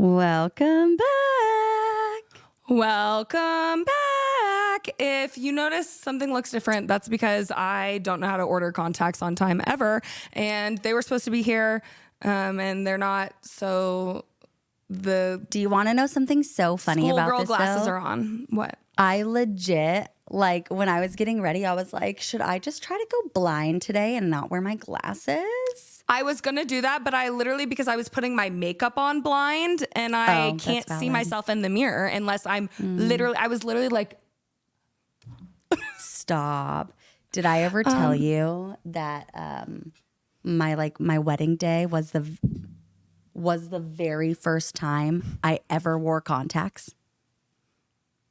Welcome back. Welcome back. If you notice something looks different, that's because I don't know how to order contacts on time ever. And they were supposed to be here, and they're not. So Do you want to know something so funny about schoolgirl this, glasses though? are on. What? I legit, like, when I was getting ready, I was like, should I just try to go blind today and not wear my glasses? I was going to do that, but I literally, because I was putting my makeup on blind and I can't see myself in the mirror unless I'm I was literally like. Stop. Did I ever tell you that my wedding day was the very first time I ever wore contacts?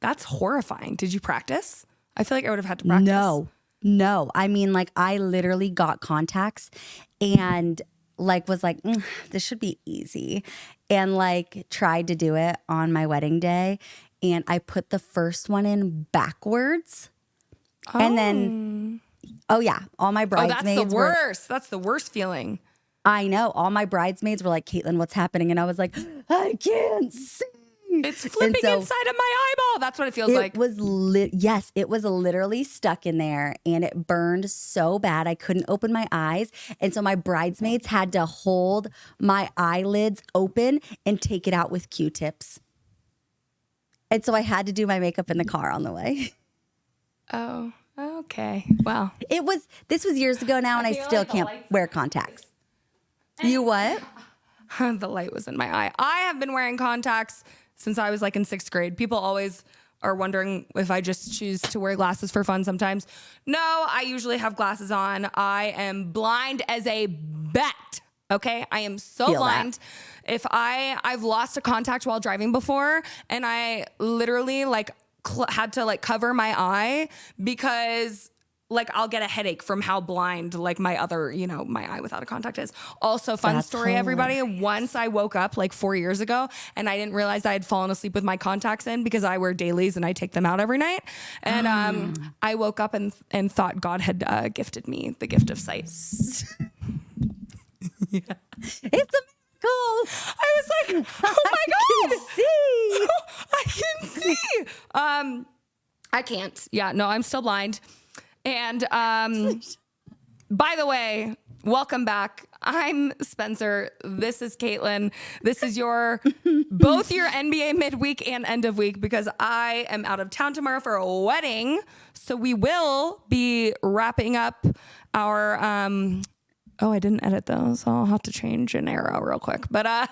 That's horrifying. Did you practice? I feel like I would have had to practice. No. I mean, like, I literally got contacts and like was like, this should be easy. And like tried to do it on my wedding day. And I put the first one in backwards. Oh. And then, all my bridesmaids that's the worst. That's the worst feeling. I know. All my bridesmaids were like, Caitlin, what's happening? And I was like, I can't see. It's flipping inside of my eyeball. That's what it feels like. Yes, it was literally stuck in there and it burned so bad I couldn't open my eyes. And so my bridesmaids had to hold my eyelids open and take it out with Q-tips. And so I had to do my makeup in the car on the way. Oh, okay. Wow. This was years ago now and I still can't wear contacts. You what? The light was in my eye. I have been wearing contacts since I was like in 6th grade. People always are wondering if I just choose to wear glasses for fun sometimes. No, I usually have glasses on. I am blind as a bat. Okay, I am so blind. If I've lost a contact while driving before, and I literally like had to like cover my eye because like I'll get a headache from how blind like my other, my eye without a contact is. Also, fun story, everybody. Once I woke up like 4 years ago and I didn't realize I had fallen asleep with my contacts in because I wear dailies and I take them out every night. And I woke up and thought God had gifted me the gift of sight. Yeah. It's a miracle. I was like, oh my God. See. I can see. I can't. Yeah, no, I'm still blind. And by the way, welcome back. I'm Spencer. This is Caitlin. This is both your NBA midweek and end of week because I am out of town tomorrow for a wedding. So we will be wrapping up our, I didn't edit those. So I'll have to change an arrow real quick. But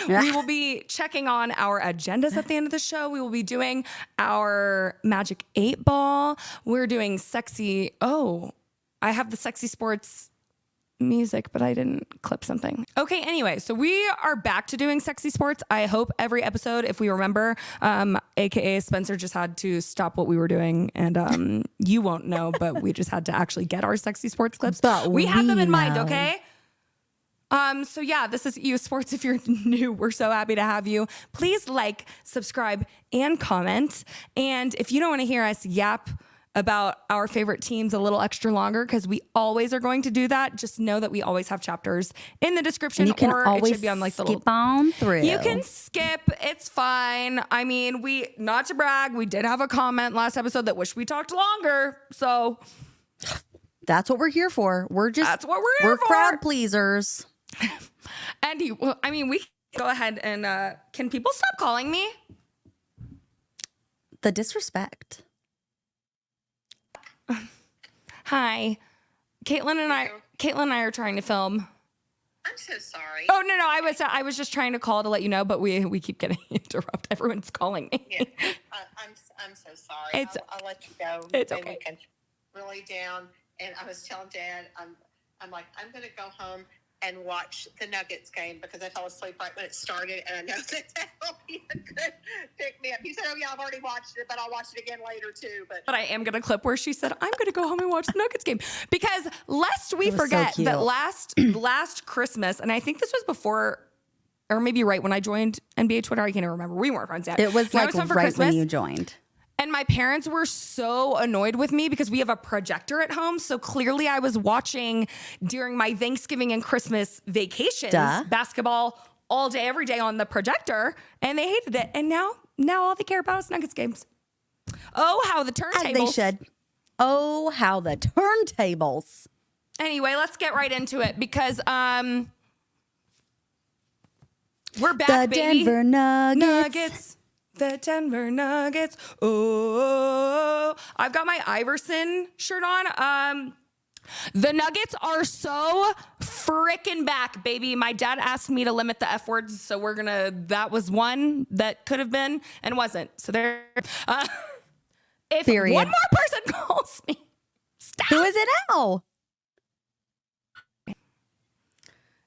we will be checking on our agendas at the end of the show. We will be doing our Magic 8 Ball. We're doing I have the sexy sports music, but I didn't clip something. Okay, anyway, so we are back to doing sexy sports. I hope every episode, if we remember, AKA Spencer just had to stop what we were doing and you won't know, but we just had to actually get our sexy sports clips. But we have them in mind, okay? So yeah, this is EU Sports. If you're new, we're so happy to have you. Please like, subscribe, and comment. And if you don't want to hear us yap about our favorite teams a little extra longer, because we always are going to do that, just know that we always have chapters in the description, and you can or always it should be on like the skip on through. You can skip. It's fine. I mean, not to brag, we did have a comment last episode that wished we talked longer. So that's what we're here for. That's what we're here for. We're crowd pleasers. And we go ahead and can people stop calling me? The disrespect. Hi, Caitlin and I are trying to film. I'm so sorry. Oh no, I was just trying to call to let you know, but we keep getting interrupted. Everyone's calling me. Yeah, I'm so sorry. I'll let you go. It's okay. Really down, and I was telling Dad, I'm like, I'm gonna go home and watch the Nuggets game because I fell asleep right when it started, and I know that he could pick me up. He said, "Oh yeah, I've already watched it, but I'll watch it again later too." But I am gonna clip where she said, "I'm gonna go home and watch the Nuggets game," because lest we forget that last Christmas, and I think this was before, or maybe right when I joined NBA Twitter. I can't even remember. We weren't friends yet. It was like right when you joined. And my parents were so annoyed with me because we have a projector at home. So clearly I was watching during my Thanksgiving and Christmas vacations basketball all day, every day on the projector, and they hated it. And now all they care about is Nuggets games. Oh, how the turntables. As they should. Oh, how the turntables. Anyway, let's get right into it because we're back, The baby. Denver Nuggets. The Denver Nuggets. Oh, I've got my Iverson shirt on. The Nuggets are so freaking back, baby. My dad asked me to limit the F words, so that was one that could have been and wasn't. So there. If Period. one more person calls me, stop. Who is it now?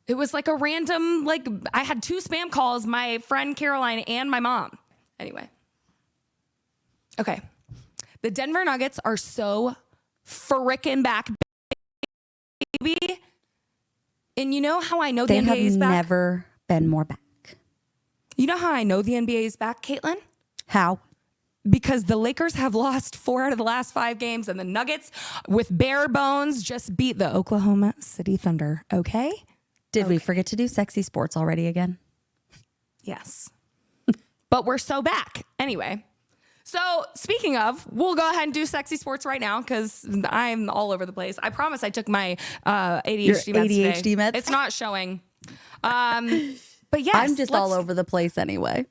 It was like a random, I had 2 spam calls, my friend Caroline and my mom. Anyway. Okay. The Denver Nuggets are so frickin' back, baby. And you know how I know the They have NBA is back? never been more back. You know how I know the NBA is back, Caitlin? How? Because the Lakers have lost 4 out of the last 5 games, and the Nuggets, with bare bones, just beat the Oklahoma City Thunder. Okay? Did we forget to do sexy sports already again? Yes. But we're so back. Anyway. So speaking of, we'll go ahead and do sexy sports right now because I'm all over the place. I promise I took my ADHD Your meds ADHD today. meds? It's not showing. But yes. I'm just all over the place anyway.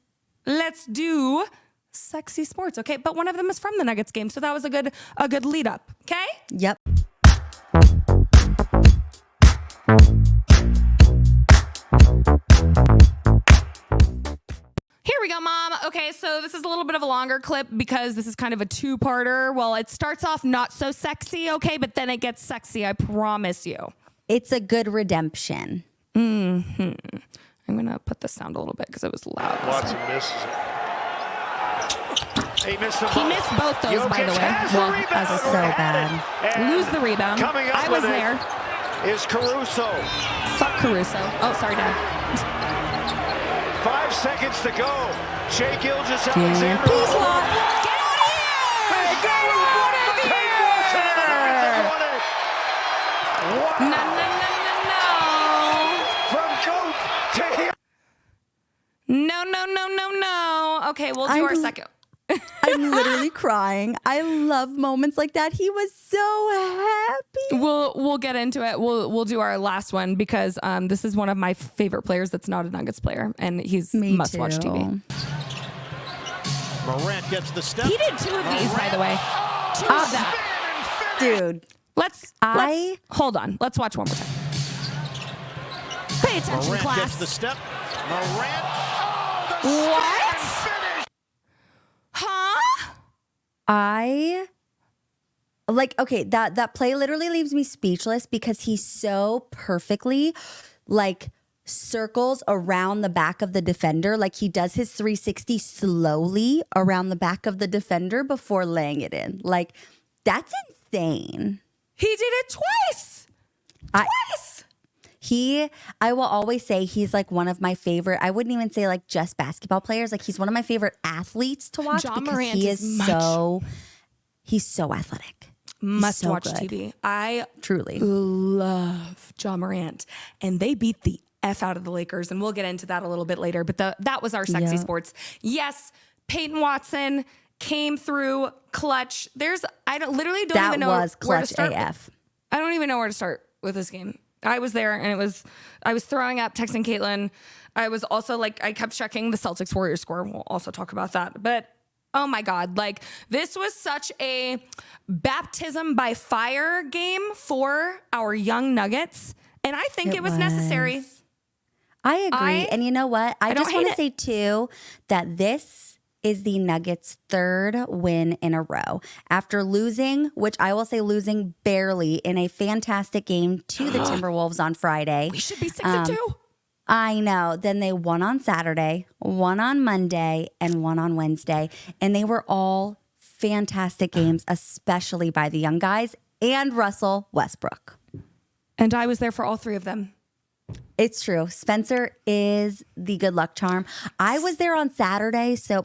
Let's do sexy sports, okay? But one of them is from the Nuggets game, so that was a good lead up, okay? Yep. Here we go, Mom. Okay, so this is a little bit of a longer clip because this is kind of a 2-parter. Well, it starts off not so sexy, okay, but then it gets sexy, I promise you. It's a good redemption. I'm going to put this sound a little bit because it was loud. Watson misses it. He missed both those, by the way. Well, as is so bad. Lose the rebound. I was there. Is Caruso. Fuck Caruso. Oh, sorry, Dad. 5 seconds to go. Shea Gilgeous Please, Alexander. Lot. Get out of here! Get out of here! Wow. No. From GOAT to him. No. Okay, we'll do our second. I'm literally crying. I love moments like that. He was so happy. We'll get into it. We'll do our last one because this is one of my favorite players that's not a Nuggets player, and he's must-watch TV. Morant gets the step. He did 2 of these, by the way. 2 of them. Dude. Let's hold on. Let's watch one more time. Pay attention, Morant class. gets the step. Morant. What? Huh? Okay, that play literally leaves me speechless because he so perfectly circles around the back of the defender. Like he does his 360 slowly around the back of the defender before laying it in. Like that's insane. He did it twice. I will always say he's like one of my favorite, I wouldn't even say like just basketball players. Like he's one of my favorite athletes to watch John because Morant he is he's so athletic. Must so watch good. TV. I Truly love John Morant, and they beat the F out of the Lakers, and we'll get into that a little bit later. But that was our sexy sports. Yes, Peyton Watson came through clutch. I literally don't even know that was where to clutch start. AF. I don't even know where to start with this game. I was there, and I was throwing up, texting Caitlin. I was also I kept checking the Celtics Warriors score. We'll also talk about that, but. Oh my God, this was such a baptism by fire game for our young Nuggets. And I think it was necessary. I agree. And you know what? I just want to hate say too that this is the Nuggets' 3rd win in a row. After losing, which I will say losing barely in a fantastic game to the Timberwolves on Friday. We should be 6-2. I know. Then they won on Saturday, one on Monday, and one on Wednesday. And they were all fantastic games, especially by the young guys and Russell Westbrook. And I was there for all 3 of them. It's true. Spencer is the good luck charm. I was there on Saturday, so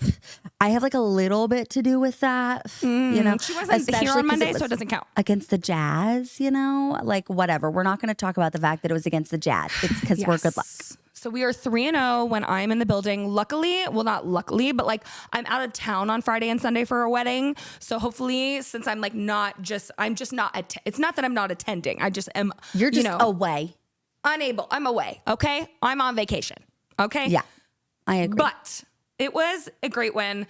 I have a little bit to do with that. You know, she wasn't here on Monday, so it doesn't count. Against the Jazz, whatever. We're not going to talk about the fact that it was against the Jazz. It's because we're good luck. So we are 3-0 when I'm in the building. Luckily, well, not luckily, but like I'm out of town on Friday and Sunday for a wedding. So hopefully, since I'm like it's not that I'm not attending. I just am. You're just away. Unable. I'm away. Okay. I'm on vacation. Okay. Yeah, I agree. But it was a great win.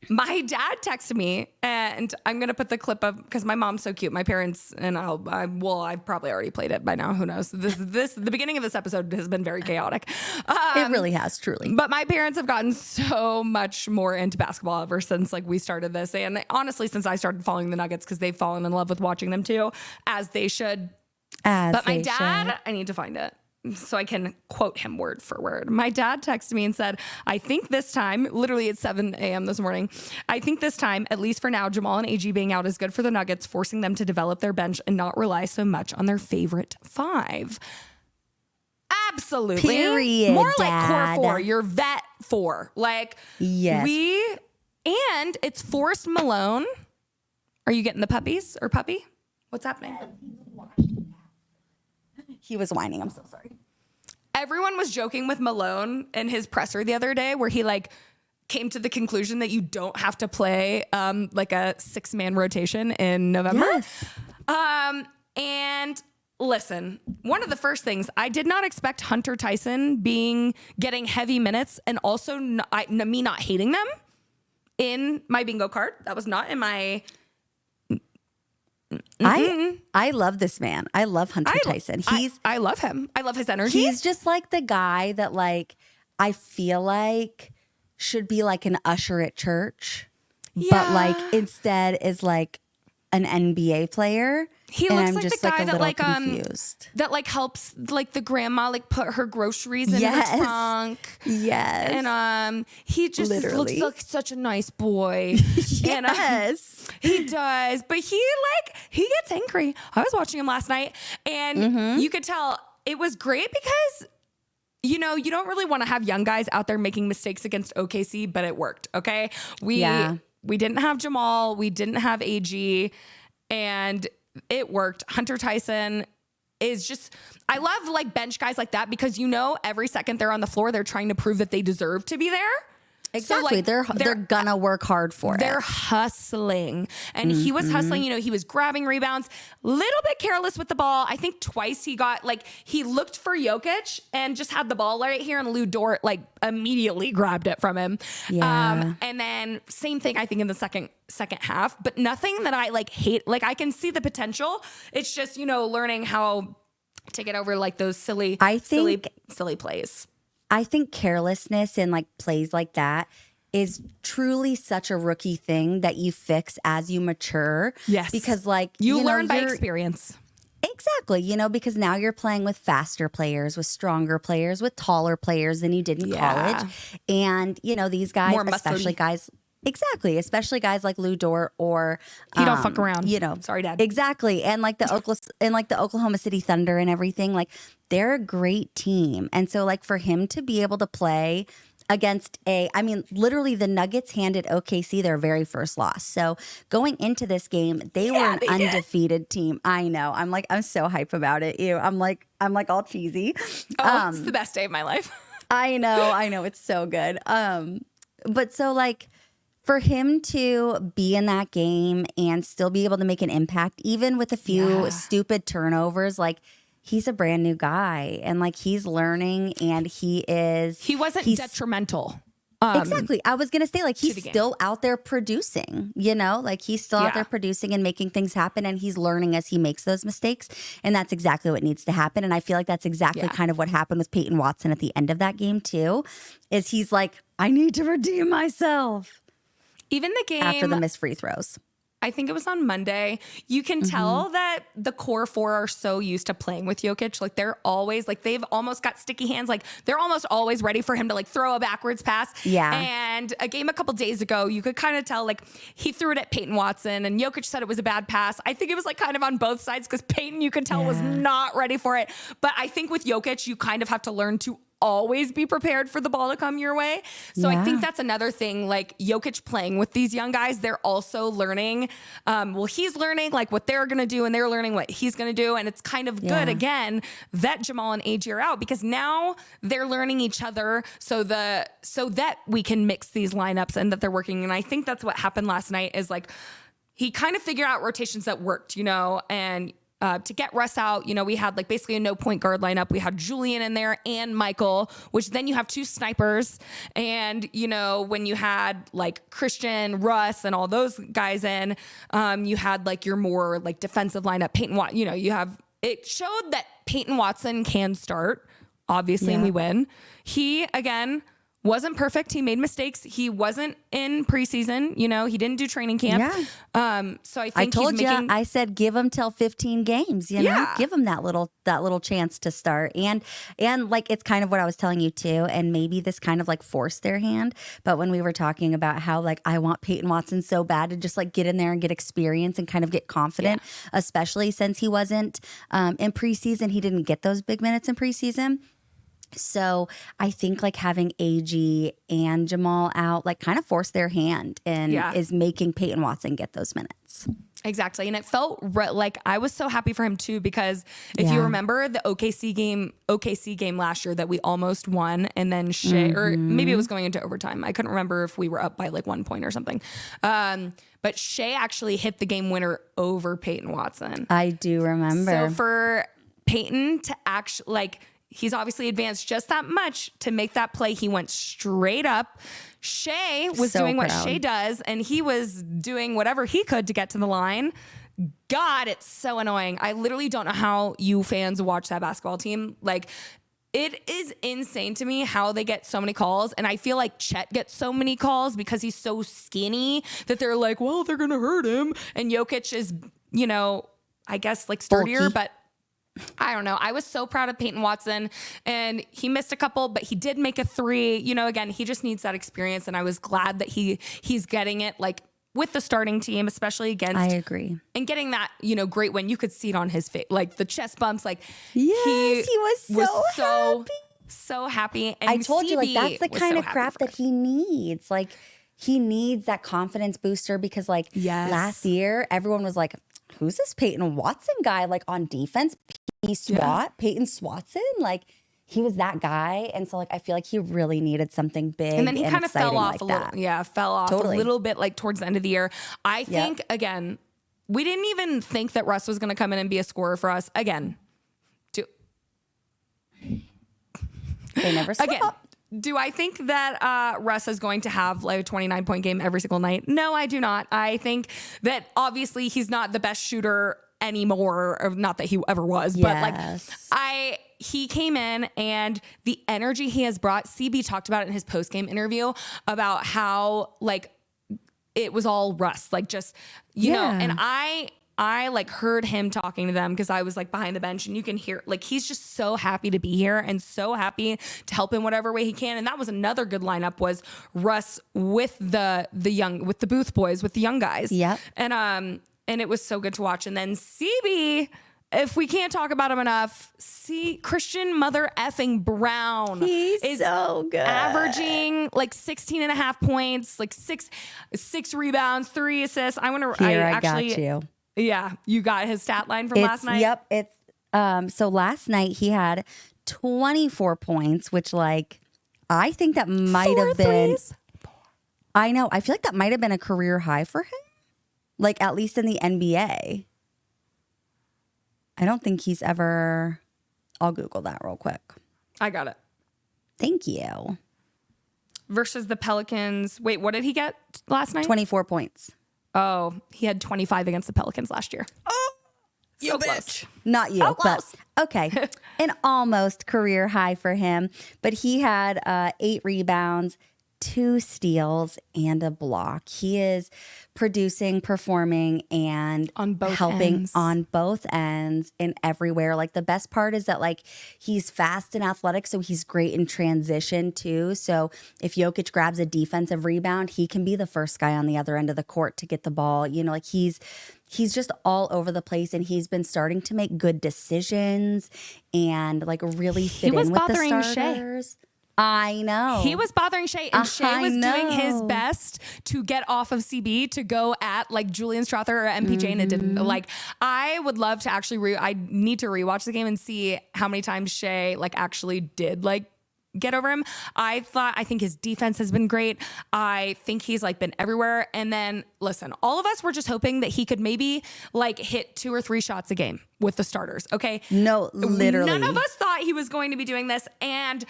My dad texted me, and I'm going to put the clip of, because my mom's so cute. My parents, and I've probably already played it by now. Who knows? The beginning of this episode has been very chaotic. It really has, truly. But my parents have gotten so much more into basketball ever since like we started this. And honestly, since I started following the Nuggets, because they've fallen in love with watching them too, as they should. But my dad, I need to find it so I can quote him word for word. My dad texted me and said, I think this time, literally at 7 a.m. this morning, I think this time, at least for now, Jamal and AG being out is good for the Nuggets, forcing them to develop their bench and not rely so much on their favorite five. Absolutely. Period, More Dad. like core four, your vet four. Like, yes. And it's Forrest Malone. Are you getting the puppies or puppy? What's happening? He was whining. I'm so sorry. Everyone was joking with Malone in his presser the other day where he like came to the conclusion that you don't have to play like a 6-man rotation in November. Yes. And listen, one of the first things, I did not expect Hunter Tyson getting heavy minutes and also me not hating them in my bingo card. That was not in my... I love this man. I love Hunter Tyson. I love him. I love his energy. He's just like the guy that like I feel like should be like an usher at church, but like instead is like an NBA player. He and looks I'm like just the guy like a that like confused. that like helps like the grandma like put her groceries in Yes. her trunk. Yes. And he just Literally. looks like such a nice boy. Yes. He does. But he gets angry. I was watching him last night and you could tell it was great because you know, you don't really want to have young guys out there making mistakes against OKC, but it worked. Okay. We didn't have Jamal, we didn't have AG, and it worked. Hunter Tyson is just, I love like bench guys like that because you know every second they're on the floor, they're trying to prove that they deserve to be there. Exactly. So, like, they're gonna work hard for it. They're hustling. And he was hustling, you know, he was grabbing rebounds, little bit careless with the ball. I think twice he looked for Jokic and just had the ball right here and Lou Dort like immediately grabbed it from him. Yeah. And then same thing I think in the second half, but nothing that I like hate. Like I can see the potential. It's just, you know, learning how to get over like those silly plays. I think carelessness and like plays like that is truly such a rookie thing that you fix as you mature. Yes. Because like you learn by you're- experience. Exactly. You know, because now you're playing with faster players, with stronger players, with taller players than you did in college. And, you know, these guys, More especially muscly. guys. Exactly, especially guys like Lou Dort or He don't fuck around. You know, sorry, Dad. Exactly, and like the Oklahoma City Thunder and everything. Like they're a great team, and so like for him to be able to play against literally the Nuggets handed OKC their very first loss. So going into this game, they were an undefeated team. I know. I'm so hype about it. I'm like all cheesy. It's the best day of my life. I know. It's so good. But so like for him to be in that game and still be able to make an impact, even with a few stupid turnovers, like he's a brand new guy and like he's learning and he wasn't detrimental. Exactly. I was going to say like he's game. still out there producing, you know, like he's still out there producing and making things happen and he's learning as he makes those mistakes. And that's exactly what needs to happen. And I feel like that's exactly kind of what happened with Peyton Watson at the end of that game too, is he's like, I need to redeem myself. Even the game After the missed free throws. I think it was on Monday. You can tell that the core four are so used to playing with Jokic. Like they're always like, they've almost got sticky hands. Like they're almost always ready for him to like throw a backwards pass. Yeah. And a game a couple days ago, you could kind of tell like he threw it at Peyton Watson and Jokic said it was a bad pass. I think it was like kind of on both sides because Peyton, you could tell was not ready for it. But I think with Jokic, you kind of have to learn to always be prepared for the ball to come your way. So I think that's another thing, like Jokic playing with these young guys, they're also learning. He's learning like what they're going to do and they're learning what he's going to do. And it's kind of good again that Jamal and AG are out because now they're learning each other so that we can mix these lineups and that they're working. And I think that's what happened last night is like, he kind of figured out rotations that worked, and to get Russ out, we had like basically a no point guard lineup. We had Julian in there and Michael, which then you have two snipers. And, when you had like Christian, Russ, and all those guys in, you had like your more like defensive lineup. Peyton Watson, it showed that Peyton Watson can start, obviously, and we win. He, again, wasn't perfect. He made mistakes. He wasn't in preseason. He didn't do training camp. So I think I told you, I said give him till 15 games. Give him that little chance to start. And like it's kind of what I was telling you too. And maybe this kind of like forced their hand. But when we were talking about how like I want Peyton Watson so bad to just like get in there and get experience and kind of get confident, especially since he wasn't in preseason. He didn't get those big minutes in preseason. So I think like having AG and Jamal out like kind of forced their hand and is making Peyton Watson get those minutes. Exactly. And it felt like I was so happy for him too, because if you remember the OKC game last year that we almost won, and then Shea, or maybe it was going into overtime. I couldn't remember if we were up by like 1 point or something. But Shea actually hit the game winner over Peyton Watson. I do remember. So for Peyton to actually like, he's obviously advanced just that much to make that play. He went straight up. Shea was doing what Shea does, and he was doing whatever he could to get to the line. God, it's so annoying. I literally don't know how you fans watch that basketball team. Like, it is insane to me how they get so many calls. And I feel like Chet gets so many calls because he's so skinny that they're like, well, they're going to hurt him. And Jokic is, I guess like sturdier, bulky. But I don't know. I was so proud of Peyton Watson, and he missed a couple, but he did make a 3. Again, he just needs that experience, and I was glad that he's getting it like with the starting team, especially against. I agree. And getting that, great win. You could see it on his face, like the chest bumps. Like he was happy. So happy. And I told you, like that's the kind so of crap that he needs. Like he needs that confidence booster because, like last year, everyone was like, who's this Peyton Watson guy? Like on defense, Peyton Swatson. Like he was that guy. And so like, I feel like he really needed something big. And then he kind of fell off like a little. Yeah. Fell off a little bit like towards the end of the year. I think again, we didn't even think that Russ was going to come in and be a scorer for us again. They never stopped. Again. Do I think that Russ is going to have like a 29-point game every single night? No, I do not. I think that obviously he's not the best shooter anymore, or not that he ever was, but like he came in and the energy he has brought, CB talked about it in his post-game interview about how like it was all Russ, like just, know, and I like heard him talking to them because I was like behind the bench, and you can hear like he's just so happy to be here and so happy to help in whatever way he can. And that was another good lineup was Russ with the Booth boys, with the young guys. Yep. And it was so good to watch. And then CB, if we can't talk about him enough, Christian Mother effing Braun. He's so good. Averaging like 16 and a half points, like six rebounds, 3 assists. I got you. Yeah, you got his stat line from last night? Yep. It's so last night he had 24 points, which like I think that might have been I know. I feel like that might have been a career high for him. Like at least in the NBA. I don't think he's ever I'll Google that real quick. I got it. Thank you. Versus the Pelicans. Wait, what did he get last night? 24 points. Oh, he had 25 against the Pelicans last year. Oh, so you close. Not you, but okay. An almost career high for him. But he had 8 rebounds, 2 steals and a block. He is producing, performing, and On both helping ends. on both ends and everywhere. Like the best part is that like he's fast and athletic, so he's great in transition too. So if Jokic grabs a defensive rebound, he can be the first guy on the other end of the court to get the ball. You know, like he's just all over the place, and he's been starting to make good decisions and like really fit was in with the bothering Shea. starters. I know. He was bothering Shea, and Shea I was doing his know. best to get off of CB to go at like Julian Strother or MPJ, and it didn't. Like, I would love to actually I need to rewatch the game and see how many times Shea like actually did like get over him. I think his defense has been great. I think he's like been everywhere. And then listen, all of us were just hoping that he could maybe like hit 2 or 3 shots a game with the starters. Okay. No, literally. None of us thought he was going to be doing this. And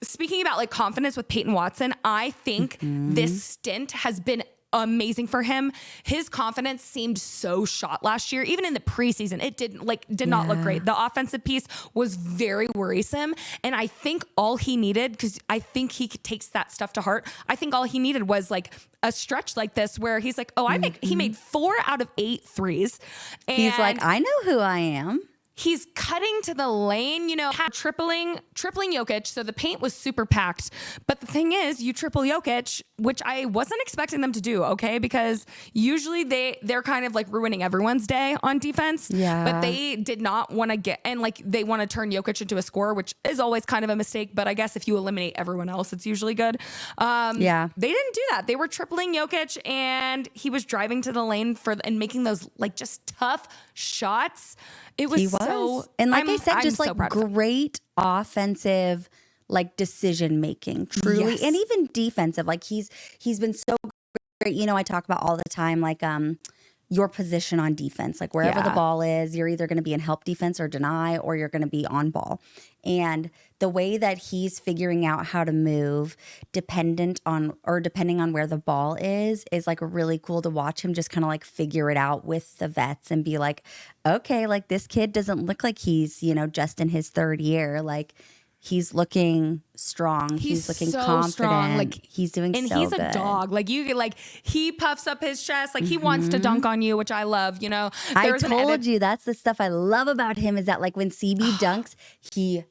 speaking about like confidence with Peyton Watson, I think this stint has been amazing for him. His confidence seemed so shot last year. Even in the preseason, it did not look great. The offensive piece was very worrisome. And I think all he needed, because I think he takes that stuff to heart, I think all he needed was like a stretch like this where he's like, he made 4 out of 8 threes. And He's like, I know who I am. he's cutting to the lane, you know, tripling Jokic. So the paint was super packed. But the thing is, you triple Jokic, which I wasn't expecting them to do, okay? Because usually they're kind of like ruining everyone's day on defense. Yeah. But they did not want to get, and like they want to turn Jokic into a scorer, which is always kind of a mistake. But I guess if you eliminate everyone else, it's usually good. Yeah. They didn't do that. They were tripling Jokic, and he was driving to the lane and making those like just tough shots. It was, He was. so, and like I'm I said, just so like proud of him. great offensive like decision making, truly. Yes. And even defensive. Like he's been so great. You know, I talk about all the time, like your position on defense, like wherever the Yeah. ball is, you're either going to be in help defense or deny, or you're going to be on ball. And the way that he's figuring out how to move depending on where the ball is like really cool to watch him just kind of like figure it out with the vets and be like, okay, like this kid doesn't look like he's, you know, just in his third year. Like he's looking strong. He's looking so confident. strong. Like he's doing and so he's good. a dog. Like you get like he puffs up his chest, like he wants to dunk on you, which I love. You know, I told you that's the stuff I love about him is that like when CB dunks, he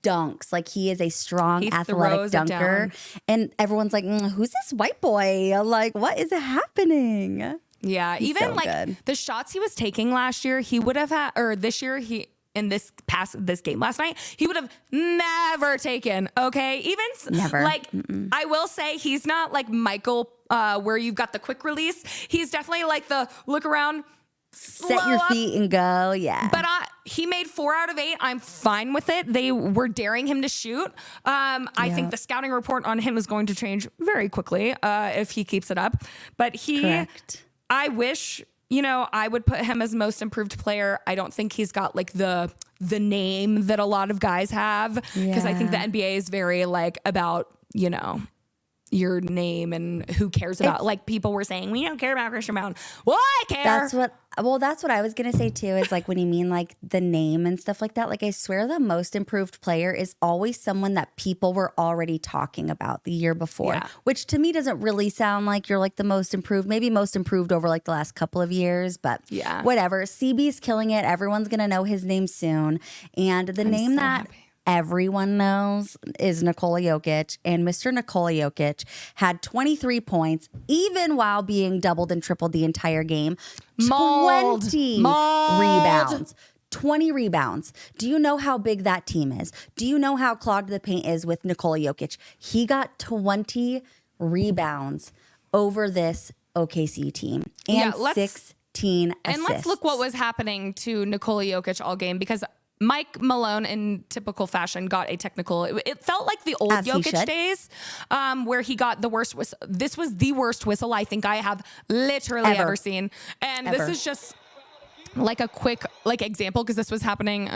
dunks. Like he is a strong He athletic throws it dunker. down. And everyone's like, who's this white boy? Like, what is happening? Yeah, He's even so like good. the shots he was taking last year, he would have had, or this year in this game last night, he would have never taken. Okay, even Never. like I will say he's not like Michael, where you've got the quick release. He's definitely like the look around. Set slow your up. feet and go. Yeah. But he made 4 out of 8. I'm fine with it. They were daring him to shoot. I think the scouting report on him is going to change very quickly if he keeps it up. But Correct. I wish, you know, I would put him as most improved player. I don't think he's got like the name that a lot of guys have, because I think the Yeah. NBA is very like about, you know, your name and who cares about, like people were saying, we don't care about Christian Brown. Well, I care. That's what I was going to say too, is like when you mean like the name and stuff like that, like I swear the most improved player is always someone that people were already talking about the year before, Yeah. which to me doesn't really sound like you're like the most improved, maybe most improved over like the last couple of years, but Yeah. whatever. CB's killing it. Everyone's going to know his name soon. And the name so that happy. everyone knows is Nikola Jokic, and Mr. Nikola Jokic had 23 points, even while being doubled and tripled the entire game. Mauled. 20 Mauled. rebounds. 20 rebounds. Do you know how big that team is? Do you know how clogged the paint is with Nikola Jokic? He got 20 rebounds over this OKC team and Yeah, let's- 16 assists. And let's look what was happening to Nikola Jokic all game, because Mike Malone, in typical fashion, got a technical. It felt like the old As he Jokic should. days, where he got the worst whistle. This was the worst whistle I think I have literally ever seen. And Ever. this is just like a quick like example, because this was happening,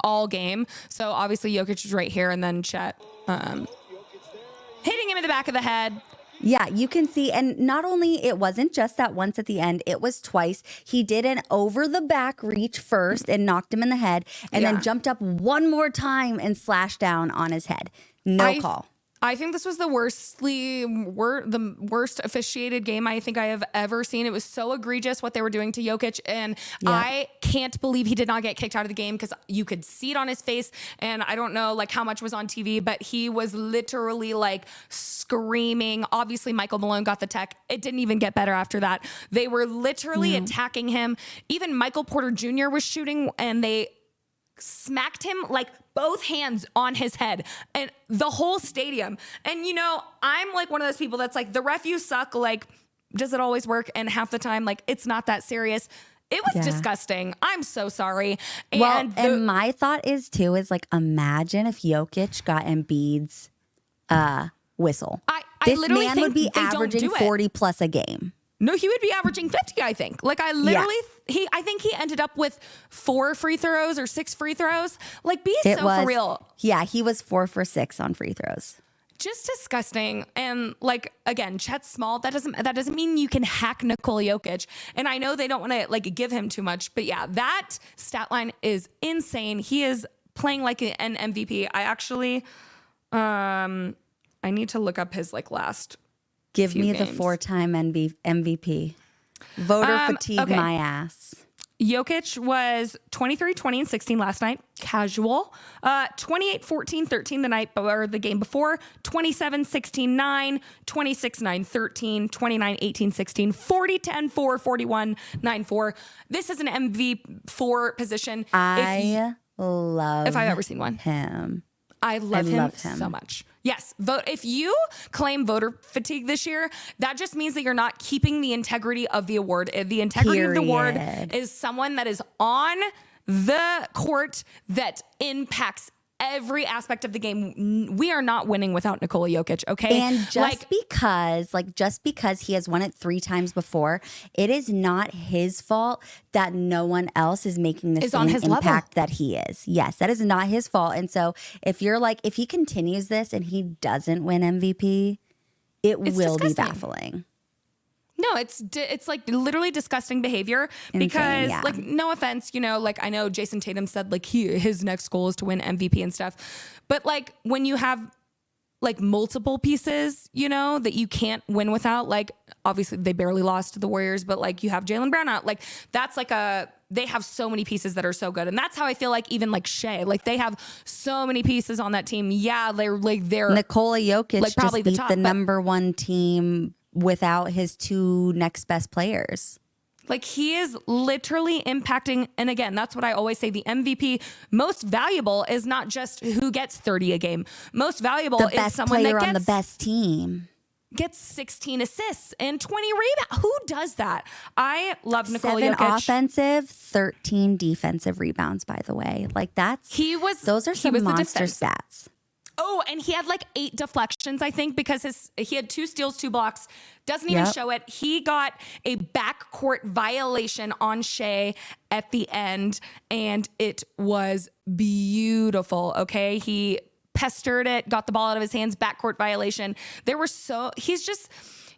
all game. So obviously Jokic is right here, and then Chet hitting him in the back of the head. Yeah, you can see. And not only it wasn't just that once at the end, it was twice. He did an over the back reach first and knocked him in the head, and Yeah. then jumped up one more time and slashed down on his head. No call. I think this was the worst officiated game I think I have ever seen. It was so egregious what they were doing to Jokic, and I can't believe he did not get kicked out of the game because you could see it on his face. And I don't know like how much was on TV, but he was literally like screaming. Obviously, Michael Malone got the tech. It didn't even get better after that. They were literally attacking him. Even Michael Porter Jr. was shooting, and they smacked him like both hands on his head and the whole stadium. And I'm like one of those people that's like, the ref, you suck. Like, does it always work? And half the time, like, it's not that serious. It was disgusting. I'm so sorry. And my thought is like, imagine if Jokic got Embiid's whistle. This literally man think would be they don't averaging do it. 40 plus a game. No, he would be averaging 50, I think. Like, I literally, I think he ended up with 4 free throws or 6 free throws. Like, for real. Yeah, he was 4 for 6 on free throws. Just disgusting. And like, again, Chet's small. That doesn't mean you can hack Nikola Jokic. And I know they don't want to like give him too much, but yeah, that stat line is insane. He is playing like an MVP. I actually, I need to look up his like last. Give me games. the 4-time MVP. Voter fatigue my ass. Jokic was 23, 20, and 16 last night. Casual. 28, 14, 13 the game before. 27, 16, 9. 26, 9, 13. 29, 18, 16. 40, 10, 4. 41, 9, 4. This is an MV4 position. I love if I've ever seen one. Him. I love him so much. Yes, vote. If you claim voter fatigue this year, that just means that you're not keeping the integrity of the award. The integrity of the award is someone that is on the court that impacts every aspect of the game. We are not winning without Nikola Jokic, okay? And just because he has won it 3 times before, it is not his fault that no one else is making the same impact that he is. Yes, that is not his fault. And so if he continues this and he doesn't win MVP, it will be baffling. No, it's like literally disgusting behavior because like, no offense, like I know Jason Tatum said like his next goal is to win MVP and stuff. But like when you have like multiple pieces, that you can't win without, like obviously they barely lost to the Warriors, but like you have Jaylen Brown out, like that's like they have so many pieces that are so good. And that's how I feel like even like Shea, like they have so many pieces on that team. Yeah, they're Nikola Jokic like probably just beat top, the number 1 team without his 2 next best players. Like he is literally impacting. And again, that's what I always say. The MVP most valuable is not just who gets 30 a game. Most valuable is someone that gets on the best team. Gets 16 assists and 20 rebounds. Who does that? I love Nikola 7 Jokic. offensive, 13 defensive rebounds, by the way. Like those are some monster stats. Oh, and he had like 8 deflections, I think, because he had 2 steals, 2 blocks. Doesn't even show it. He got a backcourt violation on Shea at the end, and it was beautiful. Okay, he pestered it, got the ball out of his hands, backcourt violation.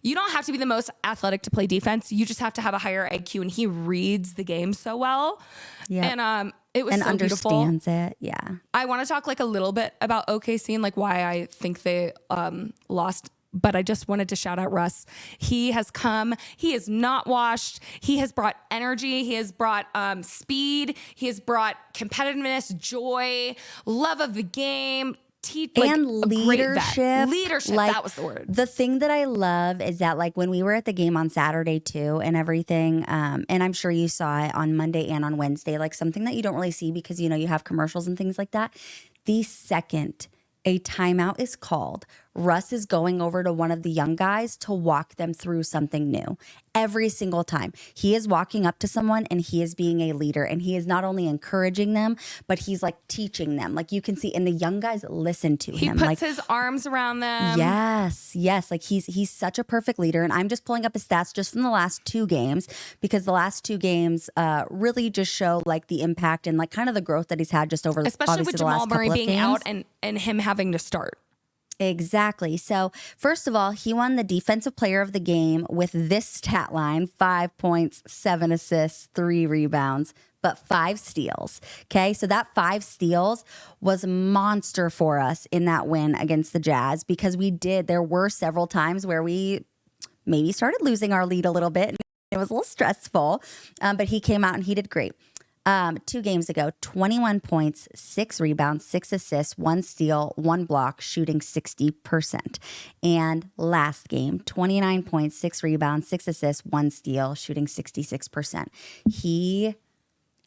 You don't have to be the most athletic to play defense. You just have to have a higher IQ, and he reads the game so well. Yeah, and it was so beautiful. And understands it. Yeah. I want to talk like a little bit about OKC and like why I think they lost. But I just wanted to shout out Russ. He has come. He is not washed. He has brought energy. He has brought speed. He has brought competitiveness, joy, love of the game. And leadership. Leadership, like, that was the word. The thing that I love is that like when we were at the game on Saturday too and everything, and I'm sure you saw it on Monday and on Wednesday, like something that you don't really see because, you have commercials and things like that. The second a timeout is called, Russ is going over to one of the young guys to walk them through something new. Every single time. He is walking up to someone and he is being a leader, and he is not only encouraging them, but he's like teaching them. Like you can see, and the young guys listen to him. He puts his arms around them. Yes. Like he's such a perfect leader. And I'm just pulling up his stats just from the last 2 games because the last 2 games really just show like the impact and like kind of the growth that he's had just over especially obviously with the last Jamal Murray couple of being games. out and him having to start. Exactly. So, first of all, he won the defensive player of the game with this stat line: 5 points, 7 assists, 3 rebounds, but 5 steals. Okay. So, that 5 steals was a monster for us in that win against the Jazz because there were several times where we maybe started losing our lead a little bit. And it was a little stressful, but he came out and he did great. 2 games ago, 21 points, 6 rebounds, 6 assists, 1 steal, 1 block, shooting 60%. And last game, 29 points, 6 rebounds, 6 assists, 1 steal, shooting 66%. He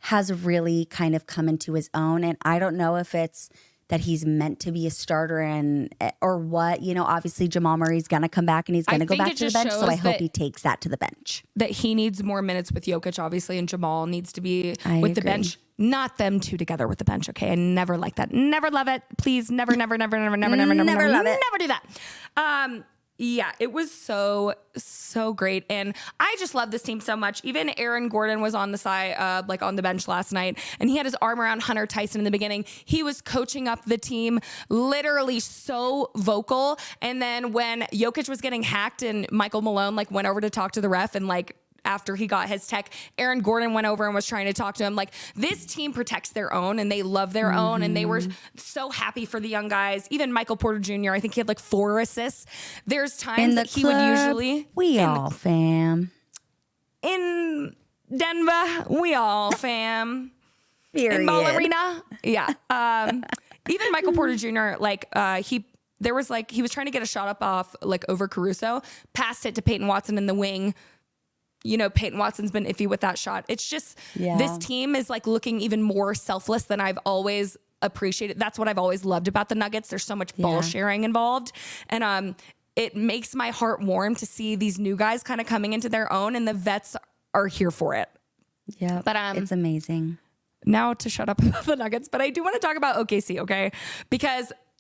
has really kind of come into his own. And I don't know if it's that he's meant to be a starter or what. You know, obviously Jamal Murray's going to come back and he's going to go back to the bench. So I hope he takes that to the bench. That he needs more minutes with Jokic, obviously, and Jamal needs to be with the bench. Not them two together with the bench, okay? I never like that. Never love it. Please, never love it. Never do that. Yeah, it was so great. And I just love this team so much. Even Aaron Gordon was on the side, like on the bench last night, and he had his arm around Hunter Tyson in the beginning. He was coaching up the team, literally so vocal. And then when Jokic was getting hacked and Michael Malone like went over to talk to the ref and like, after he got his tech, Aaron Gordon went over and was trying to talk to him. Like, this team protects their own and they love their own. And they were so happy for the young guys. Even Michael Porter Jr., I think he had like 4 assists. There's times that he would usually... fam. In Denver, we all fam. Period. In Ball Arena. Yeah. Even Michael Porter Jr., like, he was trying to get a shot up off, like, over Caruso, passed it to Peyton Watson in the wing. You know, Peyton Watson's been iffy with that shot. It's just, this team is like looking even more selfless than I've always appreciated. That's what I've always loved about the Nuggets. There's so much ball sharing involved. And it makes my heart warm to see these new guys kind of coming into their own, and the vets are here for it. Yeah, but it's amazing. Now to shut up about the Nuggets, but I do want to talk about OKC, okay?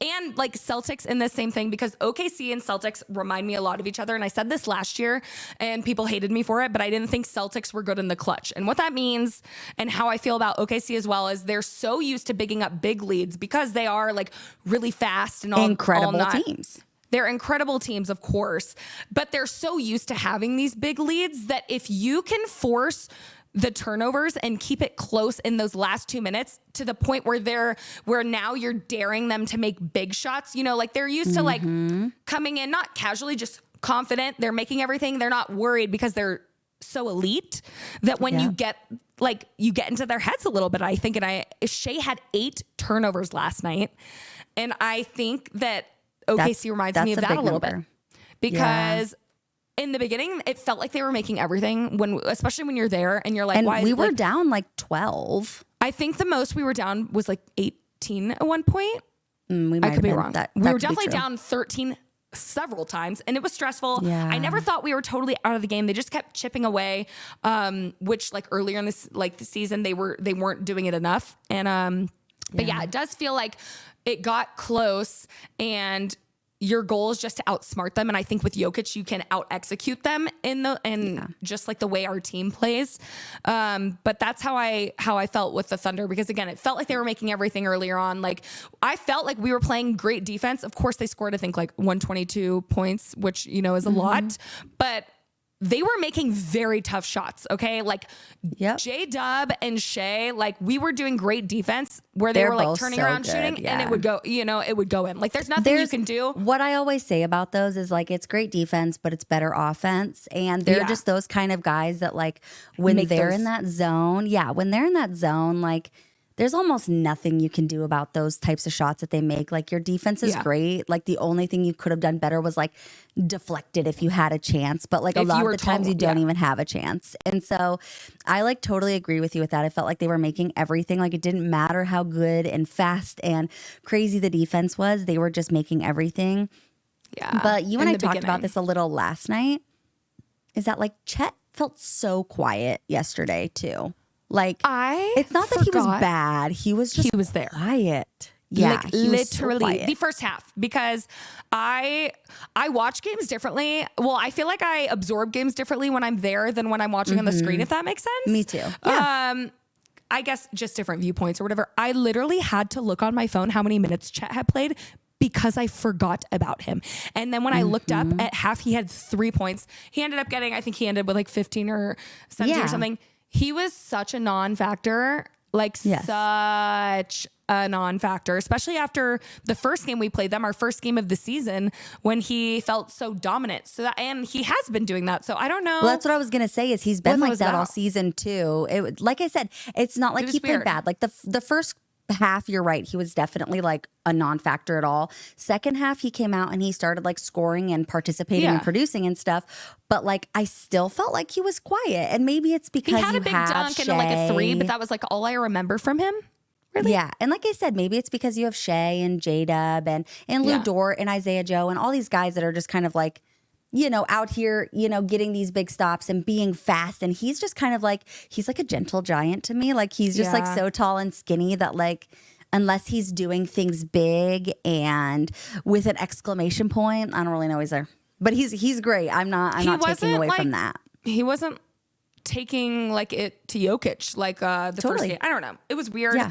And like Celtics in the same thing, because OKC and Celtics remind me a lot of each other. And I said this last year and people hated me for it, but I didn't think Celtics were good in the clutch. And what that means and how I feel about OKC as well is they're so used to bigging up big leads because they are like really fast and all incredible teams. They're incredible teams, of course, but they're so used to having these big leads that if you can force the turnovers and keep it close in those last 2 minutes to the point where now you're daring them to make big shots, you know, like they're used to like coming in, not casually, just confident. They're making everything. They're not worried because they're so elite that when you get into their heads a little bit, I think, Shea had 8 turnovers last night. And I think that OKC reminds me of that a little bit because in the beginning, it felt like they were making everything especially when you're there and you're like, and why? We were down like 12. I think the most we were down was like 18 at one point. I could be wrong. We were definitely down 13 several times and it was stressful. Yeah. I never thought we were totally out of the game. They just kept chipping away, which like earlier in this, like the season, they weren't doing it enough. And, but yeah, it does feel like it got close and your goal is just to outsmart them. And I think with Jokic, you can out execute them just like the way our team plays. But that's how I felt with the Thunder, because again, it felt like they were making everything earlier on. Like I felt like we were playing great defense. Of course they scored, I think like 122 points, which, you know, is a lot, but they were making very tough shots. Okay. Like J-Dub and Shea, like we were doing great defense where they were like turning around shooting and it would go, you know, it would go in. Like there's nothing you can do. What I always say about those is like, it's great defense, but it's better offense. And they're just those kind of guys that like when they're in that zone, like there's almost nothing you can do about those types of shots that they make. Like your defense is great. Like the only thing you could have done better was like deflect it if you had a chance. But like a lot of the times you don't even have a chance. And so I like totally agree with you with that. I felt like they were making everything. Like it didn't matter how good and fast and crazy the defense was. They were just making everything. Yeah. But you and I talked about this a little last night. Is that like Chet felt so quiet yesterday too. Like it's not that he was bad. He was there. Quiet. Yeah, like literally the first half, because I watch games differently. Well, I feel like I absorb games differently when I'm there than when I'm watching on the screen, if that makes sense. Me too. Yeah. I guess just different viewpoints or whatever. I literally had to look on my phone how many minutes Chet had played because I forgot about him. And then when I looked up at half, he had 3 points. He ended up getting, I think he ended with like 15 or 17 or something. He was such a non-factor, like such a non-factor, especially after the first game we played them, our first game of the season, when he felt so dominant. So that, and he has been doing that. So I don't know. Well, that's what I was going to say is he's been like that all season too. Like I said, it's not like he played bad. Like the first half, you're right. He was definitely like a non-factor at all. Second half, he came out and he started like scoring and participating and producing and stuff. But like, I still felt like he was quiet. And maybe it's because he had a big dunk and like a 3, but that was like all I remember from him. Really? Yeah. And like I said, maybe it's because you have Shea and J-Dub and Lou Dort and Isaiah Joe and all these guys that are just kind of like, you know, out here, you know, getting these big stops and being fast. And he's just kind of like, he's like a gentle giant to me. Like he's just like so tall and skinny that like, unless he's doing things big and with an exclamation point, I don't really know he's there. But he's great. I'm not taking away from that. He wasn't taking like it to Jokic like the first game. I don't know. It was weird. Yeah.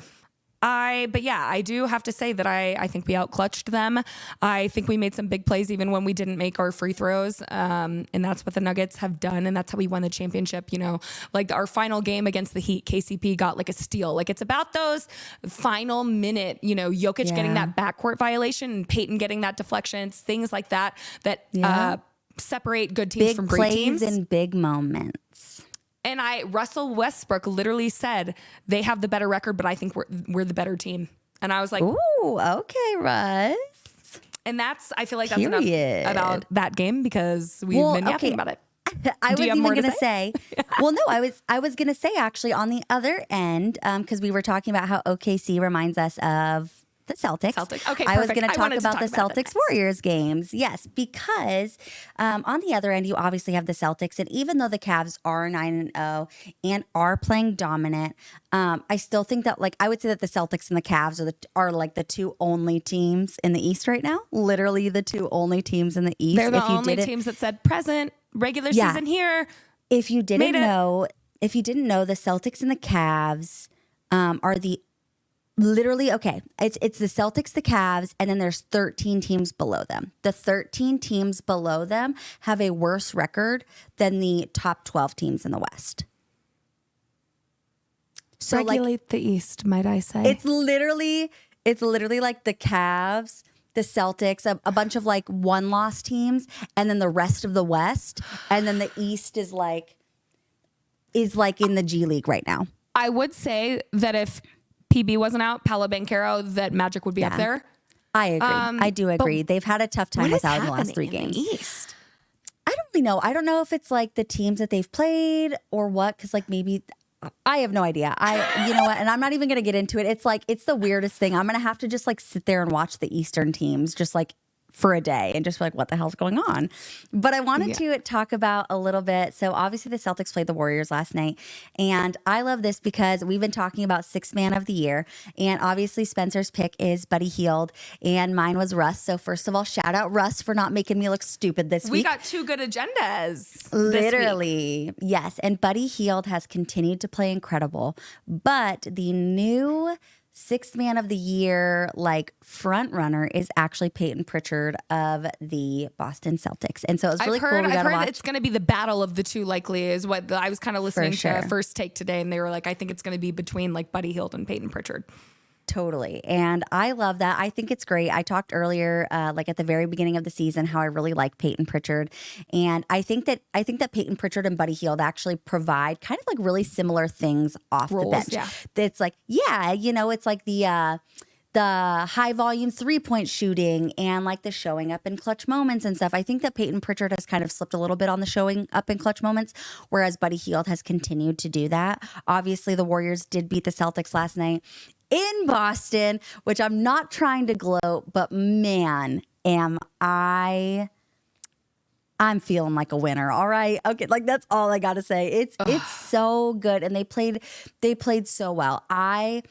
But yeah, I do have to say that I think we outclutched them. I think we made some big plays even when we didn't make our free throws. And that's what the Nuggets have done. And that's how we won the championship. You know, like our final game against the Heat, KCP got like a steal. Like it's about those final minute, you know, Jokic getting that backcourt violation and Peyton getting that deflection, things like that, separate good teams from great teams. Big plays and big moments. And Russell Westbrook literally said they have the better record, but I think we're the better team. And I was like, ooh, okay, Russ. And I feel like that's enough about that game because we've been yapping about it. I was even going to say, well, no, I was going to say actually on the other end, because we were talking about how OKC reminds us of the Celtics. Okay, I was going to talk about the Celtics Warriors games. Yes, because on the other end, you obviously have the Celtics. And even though the Cavs are 9-0 and are playing dominant, I still think that like I would say that the Celtics and the Cavs are like the two only teams in the East right now. Literally the two only teams in the East. They're the only teams that said present regular season here. If you didn't know, the Celtics and the Cavs are the literally, okay, it's the Celtics, the Cavs, and then there's 13 teams below them. The 13 teams below them have a worse record than the top 12 teams in the West. So regulate the East, might I say. It's literally like the Cavs, the Celtics, a bunch of like one-loss teams, and then the rest of the West, and then the East is like in the G League right now. I would say that if PB wasn't out, Paolo Banchero, that Magic would be up there. I agree. I do agree. They've had a tough time without him the last 3 games. In the East? I don't really know. I don't know if it's like the teams that they've played or what, because like maybe I have no idea. You know what? And I'm not even going to get into it. It's like, it's the weirdest thing. I'm going to have to just like sit there and watch the Eastern teams just like for a day and just be like, what the hell's going on? But I wanted to talk about a little bit. So obviously the Celtics played the Warriors last night. And I love this because we've been talking about 6th man of the year. And obviously Spencer's pick is Buddy Hield and mine was Russ. So first of all, shout out Russ for not making me look stupid this week. We got 2 good agendas. Literally. Yes. And Buddy Hield has continued to play incredible. But the new 6th man of the year, like front runner, is actually Peyton Pritchard of the Boston Celtics. And so it's really cool. I've heard it's going to be the battle of the two, likely, is what I was kind of listening to First Take today. And they were like, I think it's going to be between like Buddy Hield and Peyton Pritchard. Totally. And I love that. I think it's great. I talked earlier, like at the very beginning of the season, how I really like Peyton Pritchard. And I think that Peyton Pritchard and Buddy Hield actually provide kind of like really similar things off the bench. Yeah. It's like, you know, it's like the high volume 3-point shooting and like the showing up in clutch moments and stuff. I think that Peyton Pritchard has kind of slipped a little bit on the showing up in clutch moments, whereas Buddy Hield has continued to do that. Obviously, the Warriors did beat the Celtics last night in Boston, which I'm not trying to gloat, but man, I'm feeling like a winner. All right. Okay. Like that's all I got to say. It's so good. And they played so well. I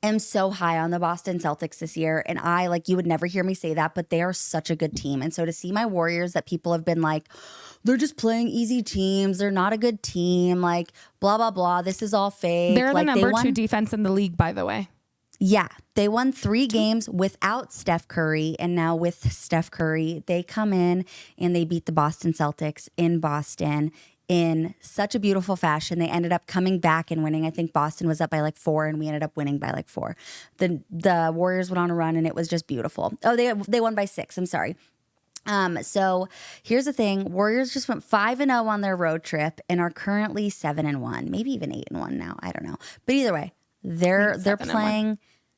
am so high on the Boston Celtics this year. And you would never hear me say that, but they are such a good team. And so to see my Warriors that people have been like, they're just playing easy teams. They're not a good team. Like, blah, blah, blah. This is all fake. They're the number 2 defense in the league, by the way. Yeah, they won 3 games without Steph Curry, and now with Steph Curry, they come in and they beat the Boston Celtics in Boston in such a beautiful fashion. They ended up coming back and winning. I think Boston was up by like 4, and we ended up winning by like 4. The Warriors went on a run, and it was just beautiful. Oh, they won by 6. I'm sorry. So here's the thing: Warriors just went 5-0 on their road trip and are currently 7-1, maybe even 8-1 now. I don't know, but either way, they're playing.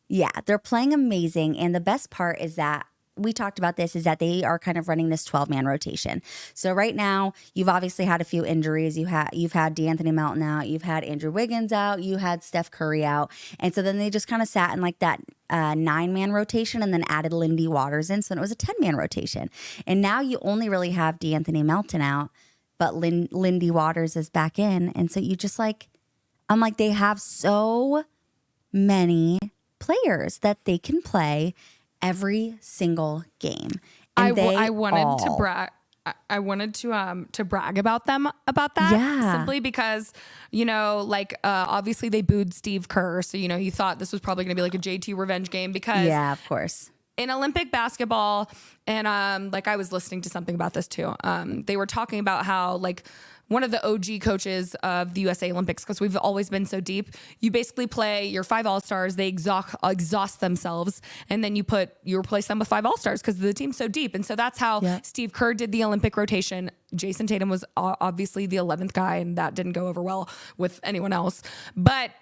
Yeah, they're playing amazing. And the best part is that we talked about this, is that they are kind of running this 12-man rotation. So right now, you've obviously had a few injuries. You've had DeAnthony Melton out. You've had Andrew Wiggins out. You had Steph Curry out. And so then they just kind of sat in like that 9-man rotation and then added Lindy Waters in. So then it was a 10-man rotation. And now you only really have DeAnthony Melton out, but Lindy Waters is back in. And so you just like, I'm like, they have so many players that they can play every single game. And I wanted to brag. I wanted to brag about them about that. Yeah. Simply because, obviously they booed Steve Kerr. So, you thought this was probably going to be like a JT revenge game because yeah, of course. In Olympic basketball, and I was listening to something about this too. They were talking about how one of the OG coaches of the USA Olympics, because we've always been so deep, you basically play your 5 All-Stars, they exhaust themselves, and then you replace them with 5 All-Stars because the team's so deep. And so that's how Steve Kerr did the Olympic rotation. Jason Tatum was obviously the 11th guy, and that didn't go over well with anyone else. But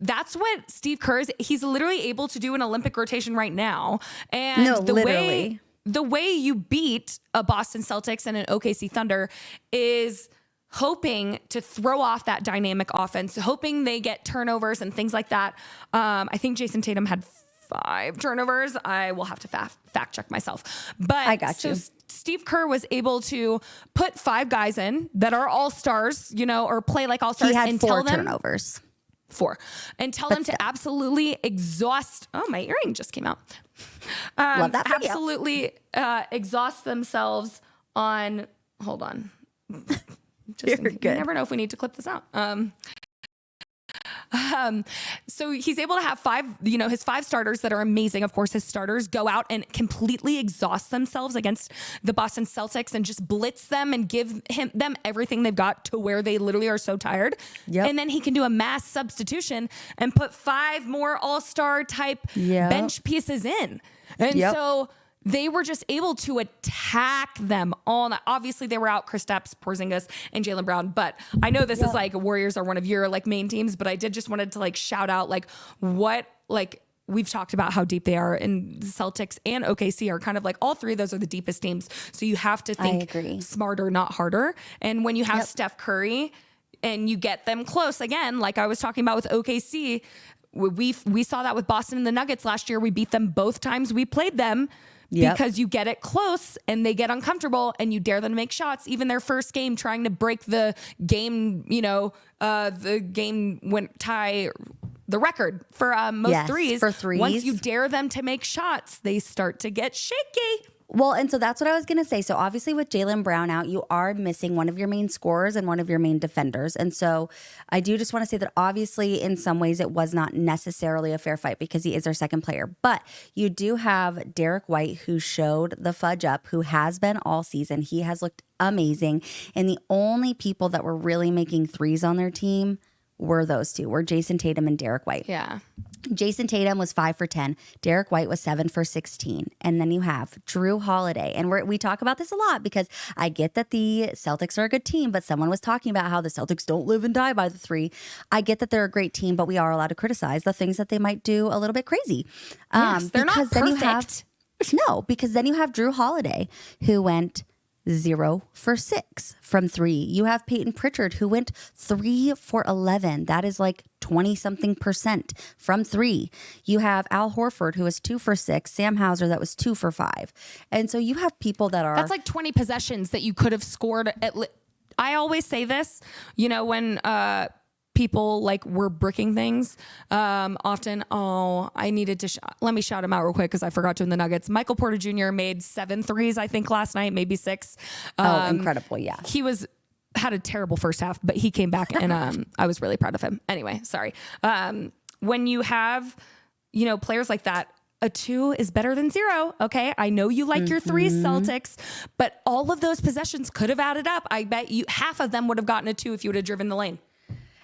that's what Steve Kerr is. He's literally able to do an Olympic rotation right now. And the way you beat a Boston Celtics and an OKC Thunder is hoping to throw off that dynamic offense, hoping they get turnovers and things like that. I think Jason Tatum had 5 turnovers. I will have to fact check myself. But I got you. Steve Kerr was able to put 5 guys in that are all-stars, or play like all-stars. He had and 4 turnovers. 4. And tell them to absolutely exhaust. Oh, my earring just came out. Love that for you. Absolutely exhaust themselves on. Hold on. You're good. You never know if we need to clip this out. So he's able to have 5, his 5 starters that are amazing. Of course, his starters go out and completely exhaust themselves against the Boston Celtics and just blitz them and give them everything they've got to where they literally are so tired. Yep. And then he can do a mass substitution and put 5 more all-star type bench pieces in. And so they were just able to attack them all night. Obviously, they were out Kristaps Porzingis and Jaylen Brown. But I know this is Warriors are one of your main teams. But I did just wanted to shout out what we've talked about how deep they are, and the Celtics and OKC are kind of all 3 of those are the deepest teams. So you have to think smarter, not harder. And when you have Steph Curry and you get them close again, like I was talking about with OKC, we saw that with Boston and the Nuggets last year. We beat them both times we played them. Because you get it close and they get uncomfortable and you dare them to make shots. Even their first game trying to break the game, the game went tie the record for most threes. For threes. Once you dare them to make shots, they start to get shaky. Well, and so that's what I was going to say. So obviously with Jaylen Brown out, you are missing one of your main scorers and one of your main defenders. And so I do just want to say that obviously in some ways it was not necessarily a fair fight because he is their second player. But you do have Derek White, who showed the fudge up, who has been all season. He has looked amazing. And the only people that were really making threes on their team were those 2, were Jason Tatum and Derek White. Yeah. Jason Tatum was 5 for 10. Derek White was 7 for 16. And then you have Drew Holiday. And we talk about this a lot because I get that the Celtics are a good team, but someone was talking about how the Celtics don't live and die by the 3. I get that they're a great team, but we are allowed to criticize the things that they might do a little bit crazy. Yes, they're not perfect. Because then you have Drew Holiday, who went 0 for 6 from 3. You have Peyton Pritchard, who went 3 for 11. That is 20-something% from 3. You have Al Horford, who was 2 for 6. Sam Hauser, that was 2 for 5. And so you have people that are... That's 20 possessions that you could have scored. I always say this, when... people were bricking things often. I needed to let me shout him out real quick because I forgot to in the Nuggets. Michael Porter Jr. made 7 threes, I think, last night, maybe 6. Incredible. Yeah. He had a terrible first half, but he came back and I was really proud of him. Anyway, sorry. When you have players like that, a 2 is better than 0. Okay. I know you like your 3 Celtics, but all of those possessions could have added up. I bet you half of them would have gotten a 2 if you would have driven the lane.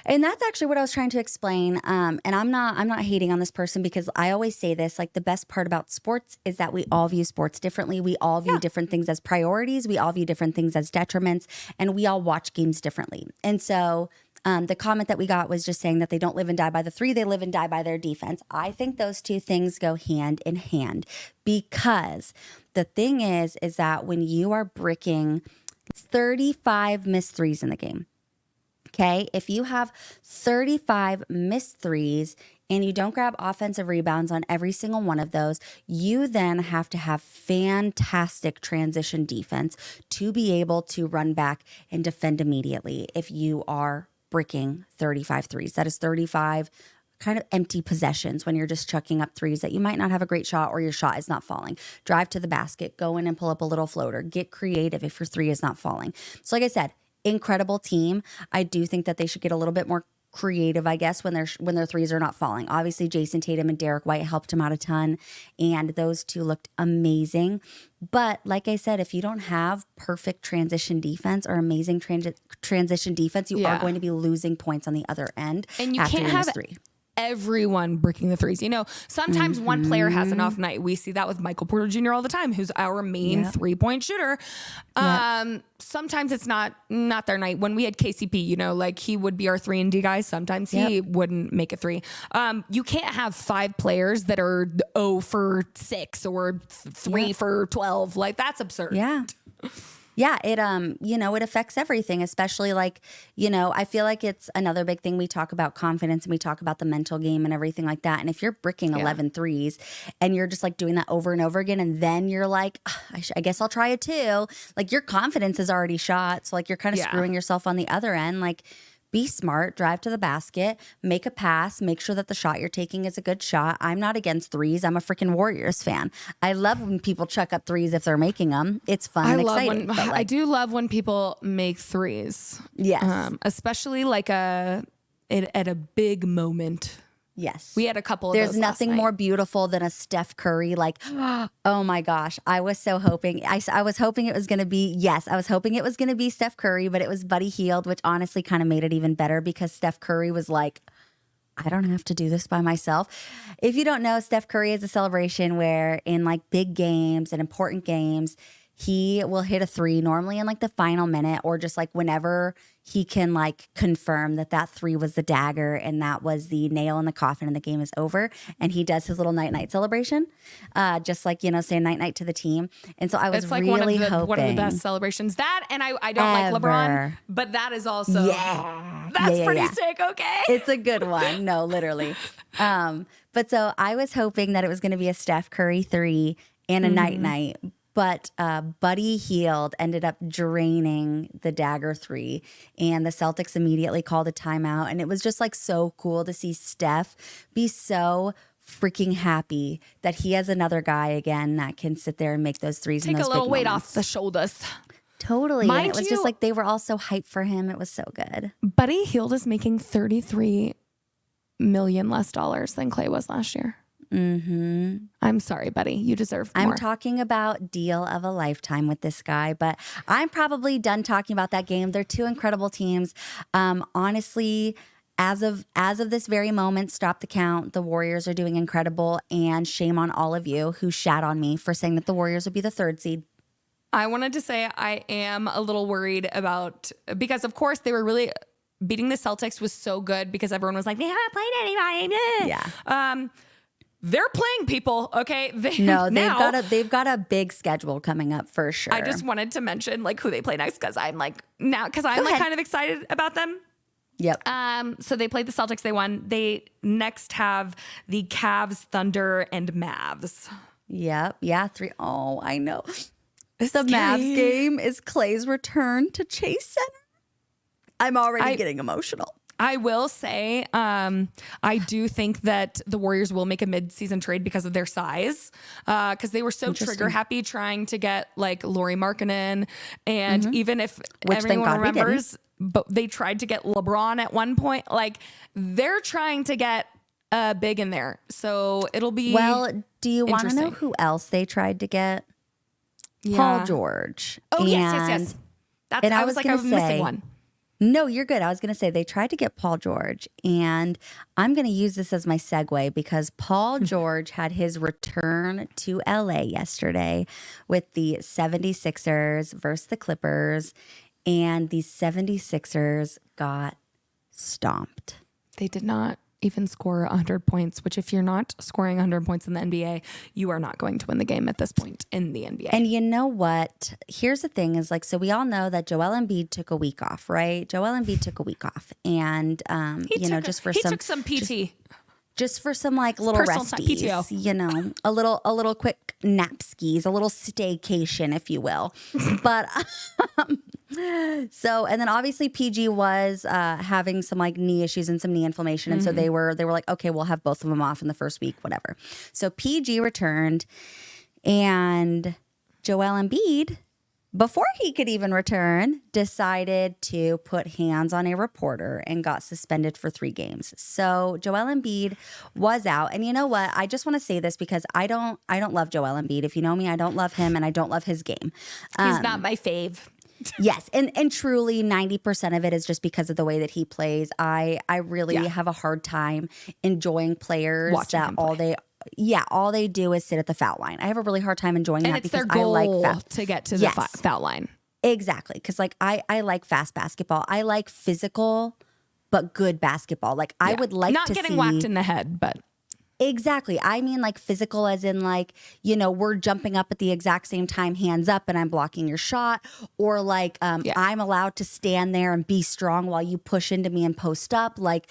And that's actually what I was trying to explain. And I'm not hating on this person, because I always say this, like, the best part about sports is that we all view sports differently. We all view different things as priorities. We all view different things as detriments, and we all watch games differently. And so the comment that we got was just saying that they don't live and die by the 3, they live and die by their defense. I think those two things go hand in hand, because the thing is that when you are bricking 35 missed threes in the game, okay, if you have 35 missed threes and you don't grab offensive rebounds on every single one of those, you then have to have fantastic transition defense to be able to run back and defend immediately if you are bricking 35 threes. That is 35 kind of empty possessions when you're just chucking up threes that you might not have a great shot, or your shot is not falling. Drive to the basket, go in and pull up a little floater, get creative if your 3 is not falling. So like I said, incredible team. I do think that they should get a little bit more creative, I guess, when their 3s are not falling. Obviously, Jason Tatum and Derek White helped him out a ton, and those two looked amazing. But like I said, if you don't have perfect transition defense or amazing transition defense, you are going to be losing points on the other end. And you can't have 3. Everyone bricking the 3s. Sometimes one player has an off night. We see that with Michael Porter Jr. all the time, who's our main 3-point shooter. Sometimes it's not their night. When we had KCP, like, he would be our 3-and-D guy. Sometimes he wouldn't make a 3. You can't have 5 players that are 0 for 6 or 3 for 12. Like, that's absurd. Yeah, it it affects everything, especially like, I feel like it's another big thing. We talk about confidence and we talk about the mental game and everything like that. And if you're bricking 11 threes and you're just like doing that over and over again, and then you're like, I guess I'll try it too. Like, your confidence is already shot. So like, you're kind of screwing yourself on the other end. Like, be smart, drive to the basket, make a pass, make sure that the shot you're taking is a good shot. I'm not against 3s. I'm a freaking Warriors fan. I love when people chuck up 3s if they're making them. It's fun and exciting. I do love when people make 3s. Yes. Especially like at a big moment. Yes. We had a couple of There's those nothing more beautiful than a Steph Curry. Like, oh my gosh. I was so hoping. I was hoping it was going to be, I was hoping it was going to be Steph Curry, but it was Buddy Hield, which honestly kind of made it even better, because Steph Curry was like, I don't have to do this by myself. If you don't know, Steph Curry is a celebration where in like big games and important games, he will hit a 3 normally in like the final minute, or just like whenever he can like confirm that 3 was the dagger and that was the nail in the coffin and the game is over. And he does his little night-night celebration, just like, say night-night to the team. And so I was like really hoping. One of the best celebrations. That, and I don't like LeBron, but that is also, that's pretty sick, okay? It's a good one. No, literally. But so I was hoping that it was going to be a Steph Curry 3 and a night-night. But Buddy Hield ended up draining the dagger 3, and the Celtics immediately called a timeout. And it was just like so cool to see Steph be so freaking happy that he has another guy again that can sit there and make those 3s. Take in those a little big weight moments. off the shoulders. Totally. And it was just like they were all so hyped for him. It was so good. Buddy Hield is making $33 million less than Clay was last year. I'm sorry, buddy. You deserve more. I'm talking about deal of a lifetime with this guy, but I'm probably done talking about that game. They're 2 incredible teams. Honestly, as of this very moment, stop the count. The Warriors are doing incredible, and shame on all of you who shat on me for saying that the Warriors would be the 3rd seed. I wanted to say I am a little worried because of course they were really beating the Celtics was so good because everyone was like, they haven't played anybody. Yeah. They're playing people, okay? They've got a big schedule coming up for sure. I just wanted to mention like who they play next because I'm kind of excited about them. Yep. So they played the Celtics. They won. They next have the Cavs, Thunder, and Mavs. Yep. Yeah. 3. Oh, I know. The Mavs game is Clay's return to Chase Center. I'm already getting emotional. I will say, I do think that the Warriors will make a mid-season trade because of their size, because they were so trigger happy trying to get like Lauri Markkanen, and even if everyone remembers, but they tried to get LeBron at one point. Like they're trying to get big in there. So it'll be Well, do you want to know interesting. who else they tried to get? Yeah. Paul George. Oh, yes. And- That's, and I was like, I gonna was missing one. No, you're good. I was going to say they tried to get Paul George, and I'm going to use this as my segue because Paul George had his return to LA yesterday with the 76ers versus the Clippers, and the 76ers got stomped. They did not even score 100 points, which if you're not scoring 100 points in the NBA, you are not going to win the game at this point in the NBA. And you know what? Here's the thing is like, so we all know that Joel Embiid took a week off, right? Joel Embiid took a week off. And, he took some PT. Just for some like little personal time, resties, PTO. you know, a little quick nap skis, a little staycation, if you will. But so, and then obviously PG was having some like knee issues and some knee inflammation, and so they were like, okay, we'll have both of them off in the first week, whatever. So PG returned, and Joel Embiid, before he could even return, decided to put hands on a reporter and got suspended for 3 games. So Joel Embiid was out. And you know what? I just want to say this because I don't love Joel Embiid. If you know me, I don't love him and I don't love his game. He's not my fave. Yes, and truly 90% of it is just because of the way that he plays. I really have a hard time enjoying players Watching that him all they do is sit at the foul line. I have a really hard time enjoying And that it's because their goal I like foul. to get to the foul line. Exactly, because like I like fast basketball. I like physical but good basketball. Like I would like not to getting see whacked in the head, but exactly. I mean like physical as in like, you know, we're jumping up at the exact same time, hands up, and I'm blocking your shot, or like I'm allowed to stand there and be strong while you push into me and post up, like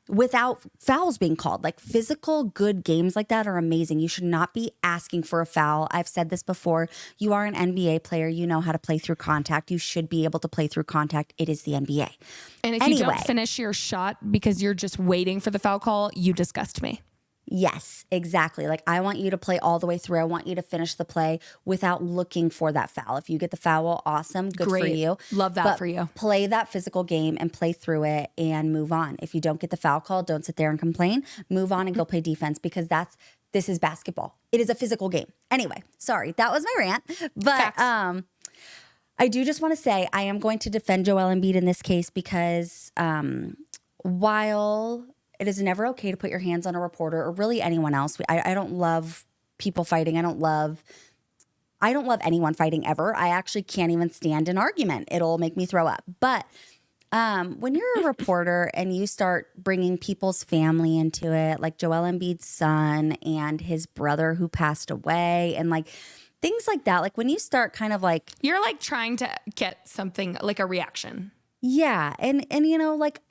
without fouls being called. Like physical good games like that are amazing. You should not be asking for a foul. I've said this before. You are an NBA player. You know how to play through contact. You should be able to play through contact. It is the NBA. And if you don't finish your shot because you're just waiting for the foul call, you disgust me. Yes, exactly. Like I want you to play all the way through. I want you to finish the play without looking for that foul. If you get the foul, awesome. Good for you. Love that for you. Play that physical game and play through it and move on. If you don't get the foul call, don't sit there and complain. Move on and go play defense because this is basketball. It is a physical game. Anyway, sorry. That was my rant. But I do just want to say I am going to defend Joel Embiid in this case because while it is never okay to put your hands on a reporter or really anyone else. I don't love people fighting. I don't love anyone fighting ever. I actually can't even stand an argument. It'll make me throw up. But when you're a reporter and you start bringing people's family into it, like Joel Embiid's son and his brother who passed away and like things like that, like when you start kind of like... You're like trying to get something like a reaction. Yeah. And you know, like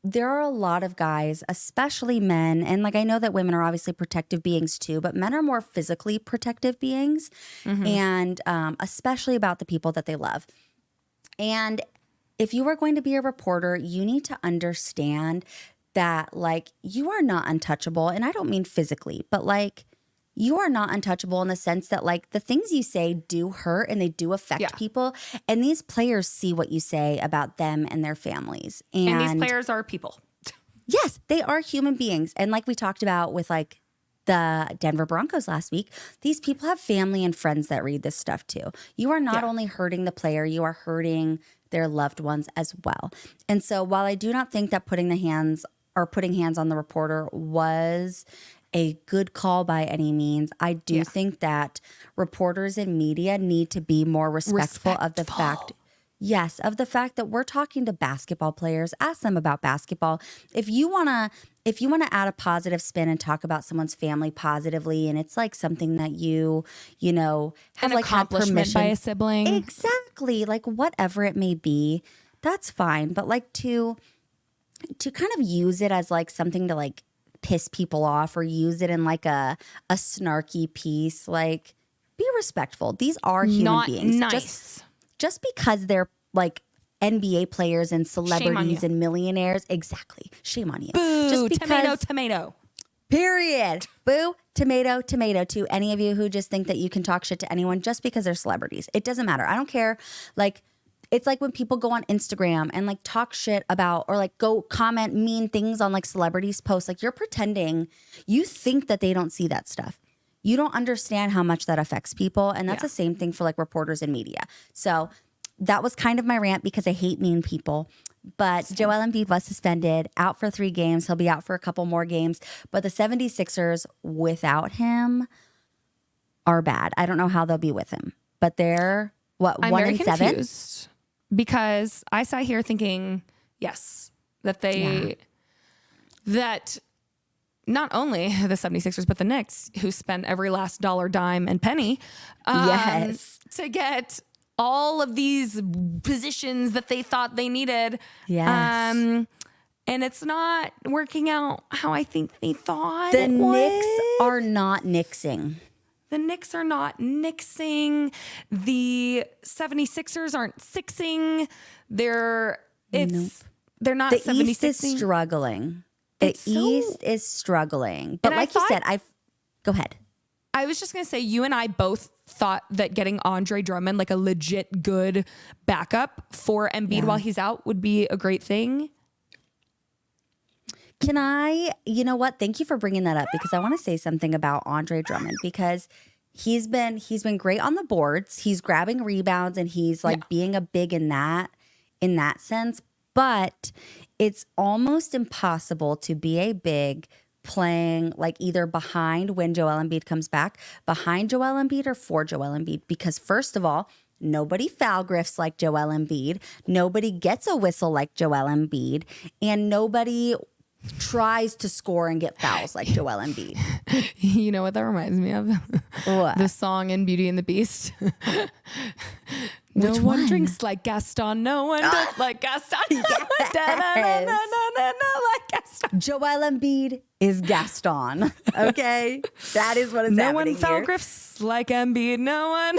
there are a lot of guys, especially men, and like I know that women are obviously protective beings too, but men are more physically protective beings, and especially about the people that they love. And if you are going to be a reporter, you need to understand that like you are not untouchable, and I don't mean physically, but like you are not untouchable in the sense that like the things you say do hurt and they do affect people. And these players see what you say about them and their families. And these players are people. Yes, they are human beings. And like we talked about with like the Denver Broncos last week, these people have family and friends that read this stuff too. You are not only hurting the player, you are hurting their loved ones as well. And so while I do not think that putting hands on the reporter was a good call by any means, I do think that reporters and media need to be more respectful of the fact, that we're talking to basketball players. Ask them about basketball. If you wanna add a positive spin and talk about someone's family positively, and it's like something that you know have An like had accomplishment permission by a sibling, exactly, like whatever it may be, that's fine. But like to kind of use it as like something to like piss people off or use it in like a snarky piece, like be respectful. These are human beings. Nice. Just because they're like NBA players and celebrities and millionaires. Exactly. Shame on you. Boo, just because, tomato. Period. Boo, tomato to any of you who just think that you can talk shit to anyone just because they're celebrities. It doesn't matter. I don't care. Like It's like when people go on Instagram and like talk shit about or like go comment mean things on like celebrities' posts. Like you're pretending you think that they don't see that stuff. You don't understand how much that affects people. And that's the same thing for like reporters and media. So that was kind of my rant because I hate mean people. But Joel Embiid was suspended, out for 3 games. He'll be out for a couple more games. But the 76ers without him are bad. I don't know how they'll be with him. But they're, what, I'm 1 very and 7? confused because I sat here thinking, yes, that that not only the 76ers, but the Knicks, who spent every last dollar, dime, and penny to get all of these positions that they thought they needed. Yes. And it's not working out how I think they thought The it would. Knicks are not nixing. The Knicks are not nixing. The 76ers aren't sixing. They're not The 76ing. East is struggling. The East is struggling. But And like you said, go ahead. I was just going to say, you and I both thought that getting Andre Drummond, like a legit good backup for Embiid while he's out, would be a great thing. Can I, you know what? Thank you for bringing that up because I want to say something about Andre Drummond because he's been great on the boards. He's grabbing rebounds and he's like being a big in that sense. But it's almost impossible to be a big playing like either behind when Joel Embiid comes back, behind Joel Embiid or for Joel Embiid. Because first of all, nobody foul grifts like Joel Embiid. Nobody gets a whistle like Joel Embiid. And nobody tries to score and get fouls like Joel Embiid. You know what that reminds me of? What? The song in Beauty and the Beast. No one drinks like Gaston. No one does like Gaston. Like Gaston. Joel Embiid is Gaston. Okay? That is what is No happening one foul here. grifts like Embiid. No one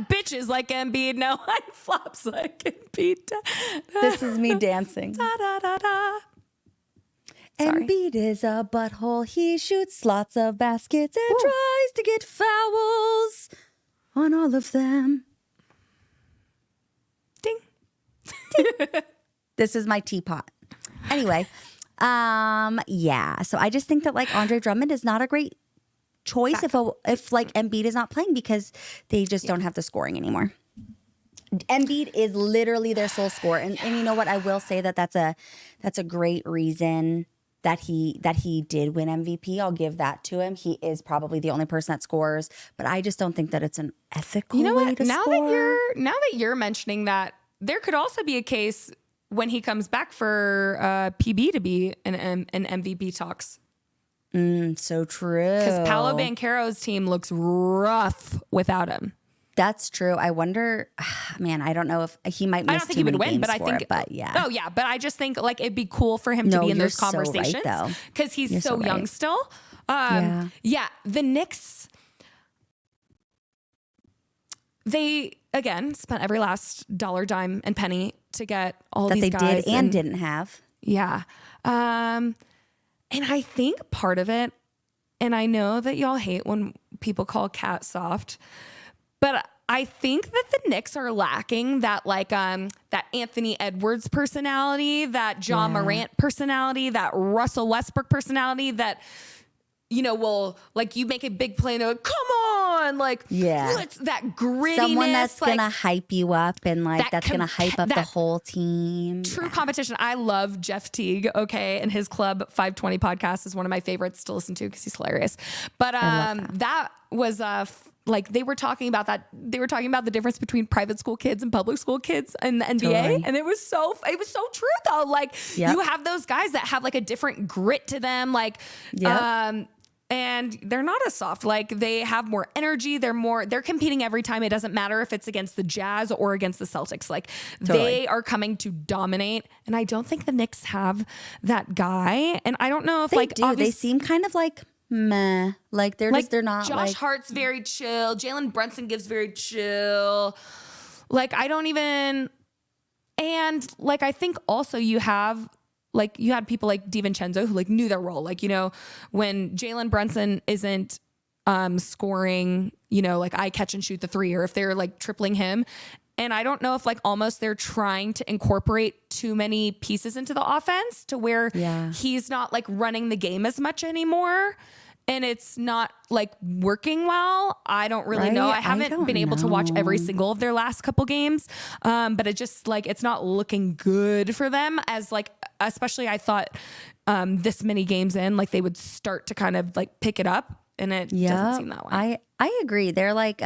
bitches like Embiid. No one flops like Embiid. This is me dancing. Da, da, da, da. Sorry. Embiid is a butthole. He shoots lots of baskets and tries to get fouls on all of them. Ding. This is my teapot. Anyway, yeah. So I just think that like Andre Drummond is not a great choice if like Embiid is not playing because they just don't have the scoring anymore. Embiid is literally their sole scorer, and you know what? I will say that that's a great reason that he did win MVP. I'll give that to him. He is probably the only person that scores, but I just don't think that it's an ethical way to score. Now that you're mentioning that, there could also be a case when he comes back for PB to be an MVP talks. So true. Because Paolo Banchero's team looks rough without him. That's true. I wonder, man, I don't know if he might miss I don't think too he would many win, but games I for think, it, but yeah. Oh yeah, but I just think like it'd be cool for him to be in those you're so right, conversations though. because he's You're so so right. young still. Yeah, the Knicks, they again spent every last dollar, dime, and penny to get all that these they guys did and didn't have. Yeah. And I think part of it, and I know that y'all hate when people call Cat soft, but I think that the Knicks are lacking that like that Anthony Edwards personality, that John Morant personality, that Russell Westbrook personality that, you know, will like you make a big play and they're like, come on, like what's that grittiness? Someone that's like, gonna hype you up and like that's gonna hype up the whole team. True competition. I love Jeff Teague, okay, and his Club 520 podcast is one of my favorites to listen to because he's hilarious. But that was like they were talking about that. They were talking about the difference between private school kids and public school kids in the NBA, Totally. and it was so true though. Like you have those guys that have like a different grit to them, like and they're not as soft. Like they have more energy. They're competing every time. It doesn't matter if it's against the Jazz or against the Celtics. Like they are coming to dominate. And I don't think the Knicks have that guy. And I don't know if They like do. They seem kind of like meh. Like they're not Josh like Hart's very chill. Jalen Brunson gives very chill. Like I don't even, and like I think also you had people like DiVincenzo who like knew their role. Like, you know, when Jalen Brunson isn't scoring, you know, like I catch and shoot the three, or if they're like tripling him, And I don't know if like almost they're trying to incorporate too many pieces into the offense to where he's not like running the game as much anymore. And it's not like working well. I don't really know. I haven't been able to watch every single of their last couple games. But it just like, it's not looking good for them as like, especially I thought this many games in, like they would start to kind of like pick it up, and it doesn't seem that way. I agree. They're like,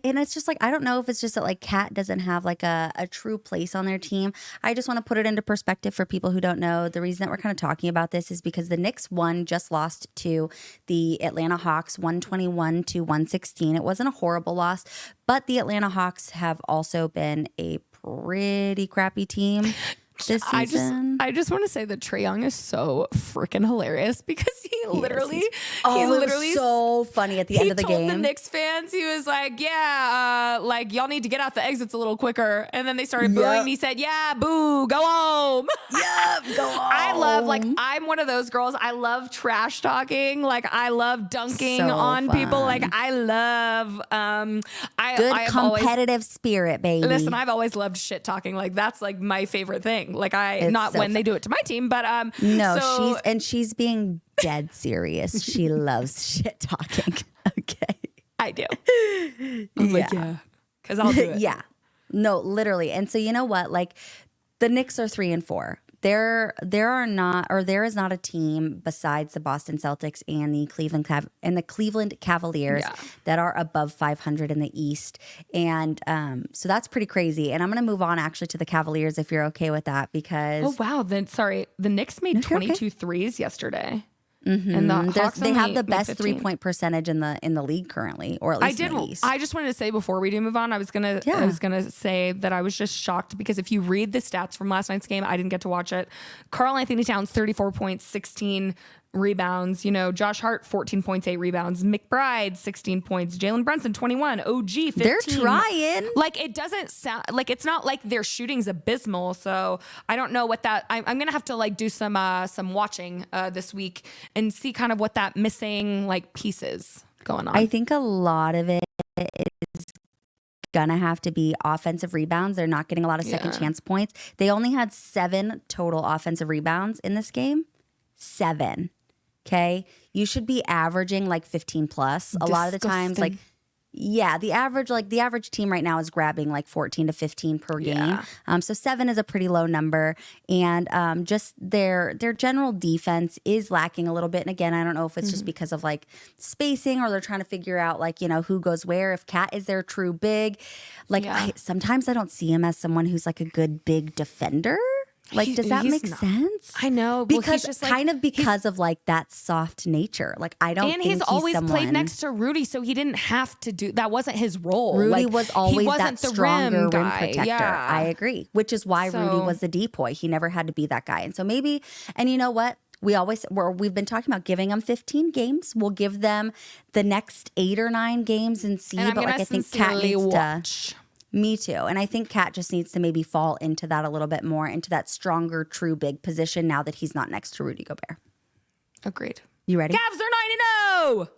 and it's just like, I don't know if it's just that like Cat doesn't have like a true place on their team. I just want to put it into perspective for people who don't know. The reason that we're kind of talking about this is because the Knicks just lost to the Atlanta Hawks 121-116. It wasn't a horrible loss, but the Atlanta Hawks have also been a pretty crappy team this season. I just want to say that Trae Young is so freaking hilarious because he literally so funny at the end of the game. He told the Knicks fans, he was like, like y'all need to get out the exits a little quicker. And then they started booing. And he said, yeah, boo, go home. Yep, go home. I love, like, I'm one of those girls. I love trash talking. Like, I love dunking on people. Like, I love, good competitive spirit, baby. Listen, I've always loved shit talking. Like, that's like my favorite thing. Like not so when they do it to my team, but no, she's being dead serious. She loves shit talking. Okay, I do. I'm like, because I'll do it. Yeah, no, literally. And so you know what? Like the Knicks are 3-4. There is not a team besides the Boston Celtics and the Cleveland Cavaliers that are above 500 in the East, and so that's pretty crazy. And I'm going to move on actually to the Cavaliers if you're okay with that, because the Knicks made 22 threes yesterday. Mm-hmm. And the Hawks they have the best 3-point percentage in the league currently, or at least in the East. I just wanted to say before we do move on, I was gonna say that I was just shocked because if you read the stats from last night's game, I didn't get to watch it. Karl Anthony Towns 34 points, 16 rebounds. You know, Josh Hart 14 points, 8 rebounds. McBride 16 points. Jalen Brunson 21. OG 15. They're trying. Like it doesn't sound like it's not like their shooting's abysmal. So I don't know what that. I'm gonna have to like do some watching this week and see kind of what that missing like pieces going on. I think a lot of it is gonna have to be offensive rebounds. They're not getting a lot of second chance points. They only had 7 total offensive rebounds in this game. 7. Okay, you should be averaging like 15 plus. A lot of the times, like, the average team right now is grabbing like 14 to 15 per game. So 7 is a pretty low number, and just their general defense is lacking a little bit. And again, I don't know if it's just because of like spacing, or they're trying to figure out like, you know, who goes where. If Cat is their true big, like sometimes I don't see him as someone who's like a good big defender. Like, does that make sense? I know. Because he's just like, because of like that soft nature. Like, I don't think he's always played next to Rudy, so he didn't have to do that. Wasn't his role. Rudy like, was always that stronger rim guy. protector. Yeah. I agree. Which is why Rudy was the decoy. He never had to be that guy. And so maybe, and you know what? We've been talking about giving them 15 games. We'll give them the next 8 or 9 games and see. And but like, I think Cat needs to. Me too. And I think Cat just needs to maybe fall into that a little bit more, into that stronger, true big position now that he's not next to Rudy Gobert. Agreed. You ready? Cavs are 9-0.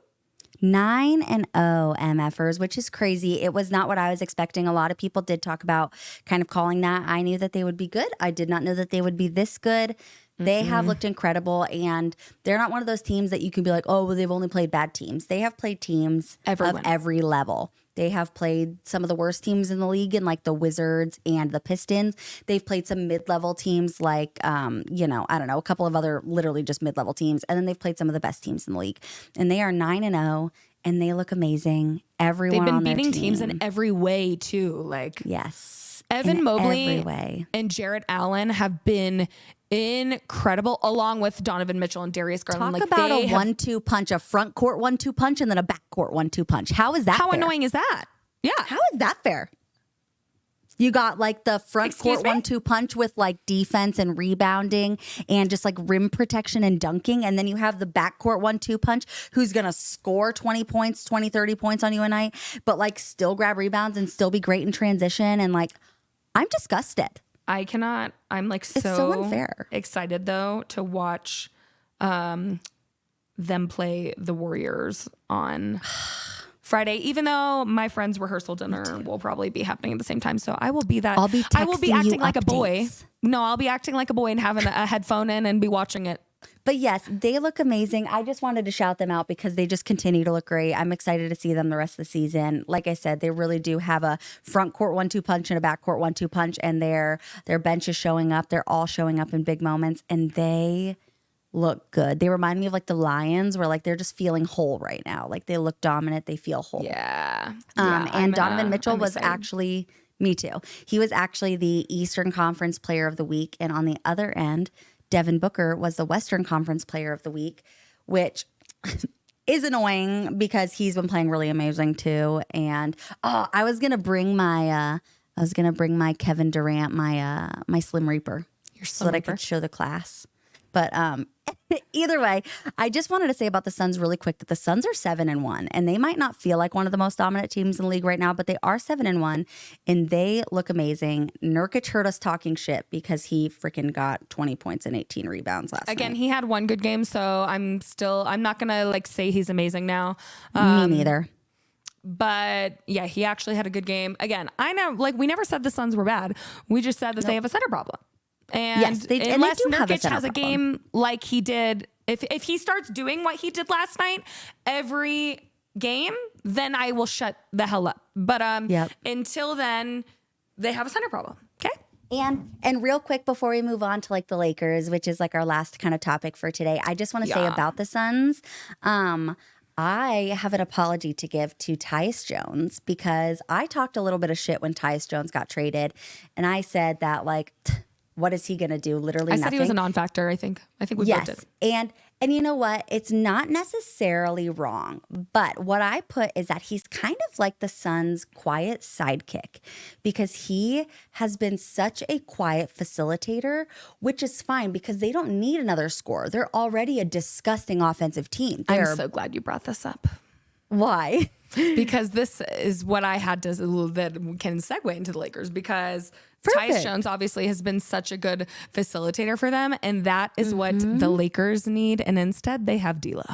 9-0 MFers, which is crazy. It was not what I was expecting. A lot of people did talk about kind of calling that. I knew that they would be good. I did not know that they would be this good. They have looked incredible, and they're not one of those teams that you can be like, oh, well, they've only played bad teams. They have played teams of every level. They have played some of the worst teams in the league, in like the Wizards and the Pistons. They've played some mid-level teams like, I don't know, a couple of other literally just mid-level teams. And then they've played some of the best teams in the league. And they are 9-0, and they look amazing. Everyone on their team. They've been beating teams in every way, too. Like, yes. Evan Mobley and Jarrett Allen have been incredible, along with Donovan Mitchell and Darius Garland. Talk about a 1-2 punch, a front court 1-2 punch, and then a back court 1-2 punch. How is that fair? Annoying is that? Yeah. How is that fair? You got like the front court 1-2 punch with like defense and rebounding and just like rim protection and dunking. And then you have the back court 1-2 punch who's going to score 20 points, 20, 30 points on you a night, but like still grab rebounds and still be great in transition. And like, I'm disgusted. I cannot. I'm like so unfair. Excited though to watch them play the Warriors on Friday, even though my friend's rehearsal dinner will probably be happening at the same time. So I will be that. I'll be I will be texting you acting like a boy. updates. No, I'll be acting like a boy and having a headphone in and be watching it. But yes, they look amazing. I just wanted to shout them out because they just continue to look great. I'm excited to see them the rest of the season. Like I said, they really do have a front court 1-2 punch and a back court 1-2 punch, and their bench is showing up. They're all showing up in big moments, and they look good. They remind me of like the Lions, where like they're just feeling whole right now. Like they look dominant, they feel whole. Yeah. And Donovan Mitchell I'm was excited. actually, me too. He was actually the Eastern Conference Player of the Week, and on the other end, Devin Booker was the Western Conference Player of the Week, which is annoying because he's been playing really amazing too. And I was gonna bring my Kevin Durant, my Slim Reaper, so that I could show the class. But either way, I just wanted to say about the Suns really quick that the Suns are 7-1, and they might not feel like one of the most dominant teams in the league right now, but they are 7-1, and they look amazing. Nurkic heard us talking shit because he freaking got 20 points and 18 rebounds last Again, night. he had one good game, so I'm not gonna like say he's amazing now. Me neither. But yeah, he actually had a good game. Again, I know, like, we never said the Suns were bad. We just said that they have a center problem. And Yes, they unless do have a Nurkic center has a problem. game like he did, if he starts doing what he did last night every game, then I will shut the hell up. But until then, they have a center problem. Okay. And real quick before we move on to like the Lakers, which is like our last kind of topic for today, I just want to say about the Suns. I have an apology to give to Tyus Jones because I talked a little bit of shit when Tyus Jones got traded, and I said that like, what is he gonna do? Literally I nothing. said he was a non-factor. I think we both did. And you know what? It's not necessarily wrong, but what I put is that he's kind of like the Suns' quiet sidekick because he has been such a quiet facilitator, which is fine because they don't need another scorer. They're already a disgusting offensive team. I'm so glad you brought this up. Why? Because this is what I had to that can segue into the Lakers because Tyus Jones obviously has been such a good facilitator for them, and that is what the Lakers need, and instead they have D'Lo.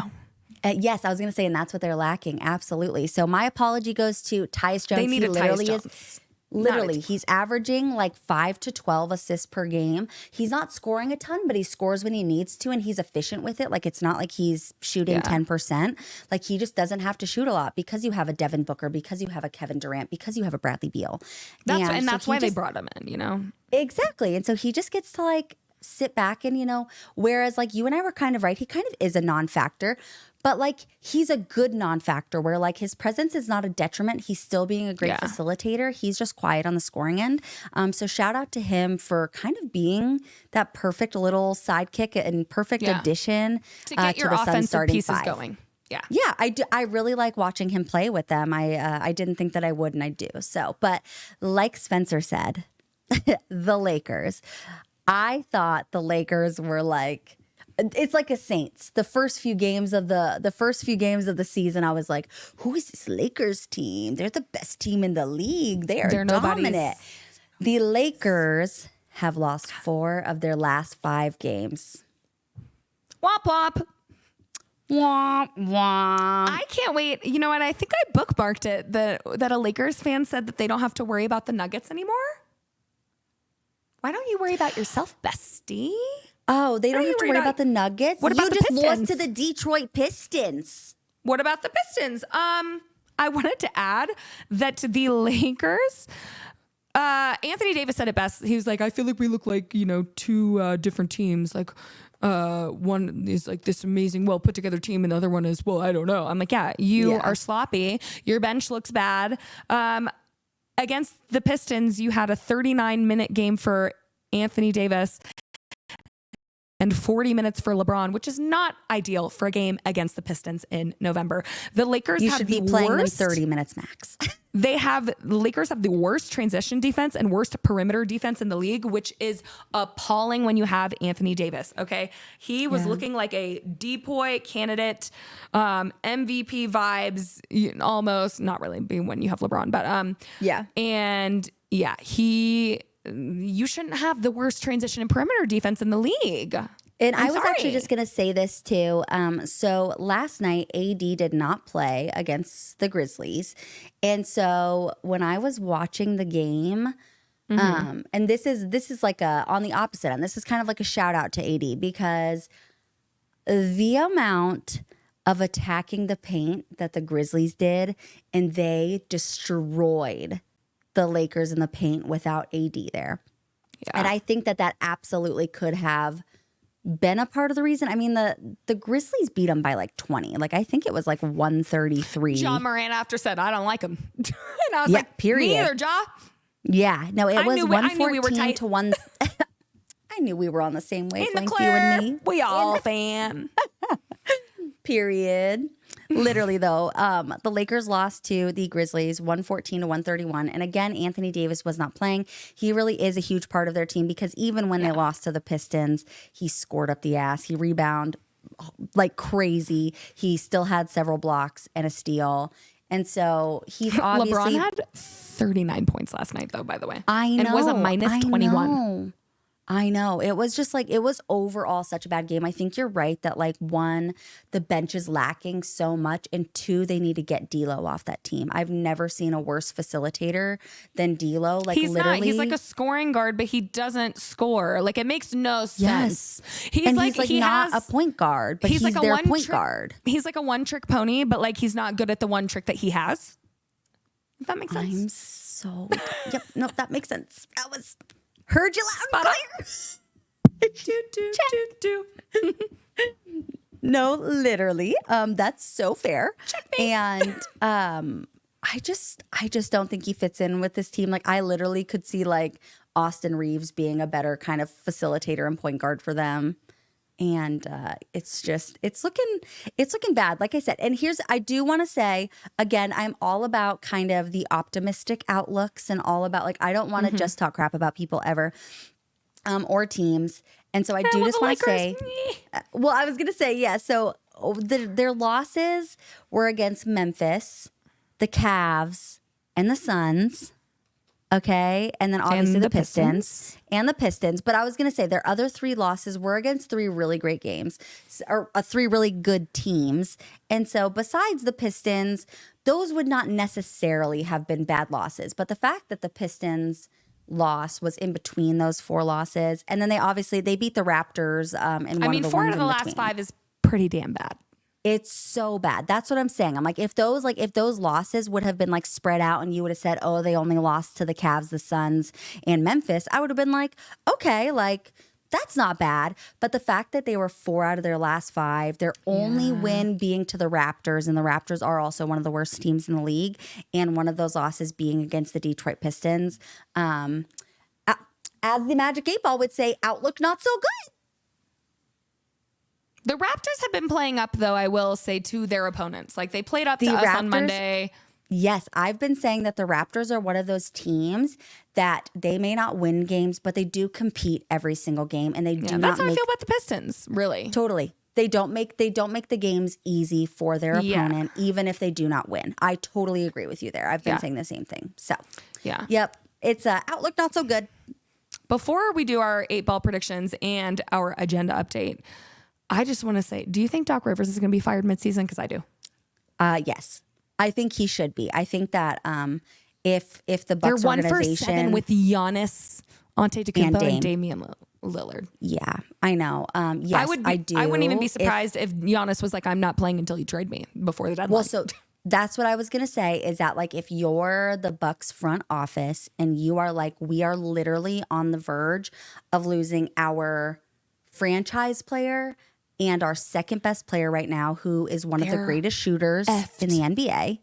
Yes, I was going to say, and that's what they're lacking. Absolutely. So my apology goes to Tyus Jones. They need he a literally Tyus Jones. Literally, he's averaging like 5 to 12 assists per game. He's not scoring a ton, but he scores when he needs to, and he's efficient with it. Like, it's not like he's shooting 10%. Like, he just doesn't have to shoot a lot because you have a Devin Booker, because you have a Kevin Durant, because you have a Bradley Beal. That's why they brought him in, you know? Exactly. And so he just gets to like sit back and, you know, whereas like you and I were kind of right, he kind of is a non-factor, but like he's a good non-factor where like his presence is not a detriment. He's still being a great facilitator. He's just quiet on the scoring end. So shout out to him for kind of being that perfect little sidekick and perfect addition to get your the Suns offensive starting pieces five. going. Yeah, I do. I really like watching him play with them. I didn't think that I would, and I do. So, but like Spencer said, the Lakers. I thought the Lakers were like, it's like a Saints. The first few games of the season, I was like, who is this Lakers team? They're the best team in the league. They're dominant. The Lakers have lost 4 of their last 5 games. Womp womp. Womp womp. I can't wait. You know what? I think I bookmarked it that a Lakers fan said that they don't have to worry about the Nuggets anymore. Why don't you worry about yourself, bestie? Oh, they don't have to worry about the Nuggets? What about the just Pistons? lost to the Detroit Pistons. What about the Pistons? I wanted to add that the Lakers, Anthony Davis said it best. He was like, I feel like we look like, you know, 2 different teams. Like, one is like this amazing, well put together team, and the other one is, well, I don't know. I'm like, yeah, you are sloppy. Your bench looks bad. Against the Pistons, you had a 39-minute game for Anthony Davis and 40 minutes for LeBron, which is not ideal for a game against the Pistons in November. The Lakers should be playing them 30 minutes max. The Lakers have the worst transition defense and worst perimeter defense in the league, which is appalling when you have Anthony Davis. Okay. He was looking like a depoy candidate, MVP vibes, almost, not really when you have LeBron, but you shouldn't have the worst transition and perimeter defense in the league. And I'm I was actually sorry. just going to say this too. So last night, AD did not play against the Grizzlies. And so when I was watching the game, and this is like on the opposite end, this is kind of like a shout out to AD because the amount of attacking the paint that the Grizzlies did, and they destroyed the Lakers in the paint without AD there. Yeah. And I think that absolutely could have been a part of the reason. I mean, the Grizzlies beat them by like 20. Like, I think it was like 133. John Moran after said, I don't like him. And I was Yeah, like, period. me either, Ja. Yeah. No, it was I knew 114 we were tight. to 1. I knew we were on the same In the wavelength, you clear, and me. we all fan. Period. Literally, though, the Lakers lost to the Grizzlies 114 to 131. And again, Anthony Davis was not playing. He really is a huge part of their team because even when they lost to the Pistons, he scored up the ass. He rebounded like crazy. He still had several blocks and a steal. And so he's obviously... LeBron had 39 points last night, though, by the way. I know. And was a minus 21. I know. It was just like, it was overall such a bad game. I think you're right that like one, the bench is lacking so much, and two, they need to get D'Lo off that team. I've never seen a worse facilitator than D'Lo. Like He's literally, not. He's like a scoring guard, but he doesn't score. Like, it makes no sense. Yes. He's like he not has, a point guard, but he's like their one point trick, guard. He's like a one-trick pony, but like he's not good at the one trick that he has. If that makes sense. I'm so... Yep. No, that makes sense. That was... Heard you loud and clear. No, literally. That's so fair. And I just don't think he fits in with this team. Like, I literally could see like Austin Reeves being a better kind of facilitator and point guard for them. And it's looking bad, like I said. And I do want to say, again, I'm all about kind of the optimistic outlooks and all about like, I don't want to just talk crap about people ever. Or teams. And so I do just want to say, well, I was going to say, yeah. So their losses were against Memphis, the Cavs, and the Suns. Okay. And then obviously the Pistons and the Pistons. But I was going to say their other three losses were against three really great games or three really good teams. And so besides the Pistons, those would not necessarily have been bad losses. But the fact that the Pistons loss was in between those four losses, and then they beat the Raptors in one of the 4 ones out of the in last between. 5 is pretty damn bad. It's so bad. That's what I'm saying. I'm like, if those losses would have been like spread out and you would have said, oh, they only lost to the Cavs, the Suns, and Memphis, I would have been like, okay, like that's not bad. But the fact that they were 4 out of their last 5, their only win being to the Raptors, and the Raptors are also one of the worst teams in the league, and one of those losses being against the Detroit Pistons, as the Magic 8 Ball would say, outlook not so good. The Raptors have been playing up, though, I will say, to their opponents. Like, they played up to us on Monday. Yes, I've been saying that the Raptors are one of those teams that they may not win games, but they do compete every single game, and they do not That's how make... I feel about the Pistons, really. Totally. They don't make the games easy for their opponent, even if they do not win. I totally agree with you there. I've been saying the same thing. So, yep, it's outlook not so good. Before we do our 8-ball predictions and our agenda update, I just want to say, do you think Doc Rivers is going to be fired midseason? Because I do. Yes. I think he should be. I think that if the Bucks They're 1 for organization 7 with Giannis, Antetokounmpo, and Damian Lillard. Yeah, I know. Yes, I do. I wouldn't even be surprised if Giannis was like, I'm not playing until you trade me before the deadline. Well, so that's what I was going to say is that like if you're the Bucks front office and you are like, we are literally on the verge of losing our franchise player and our second best player right now, who is one of the greatest shooters in the NBA,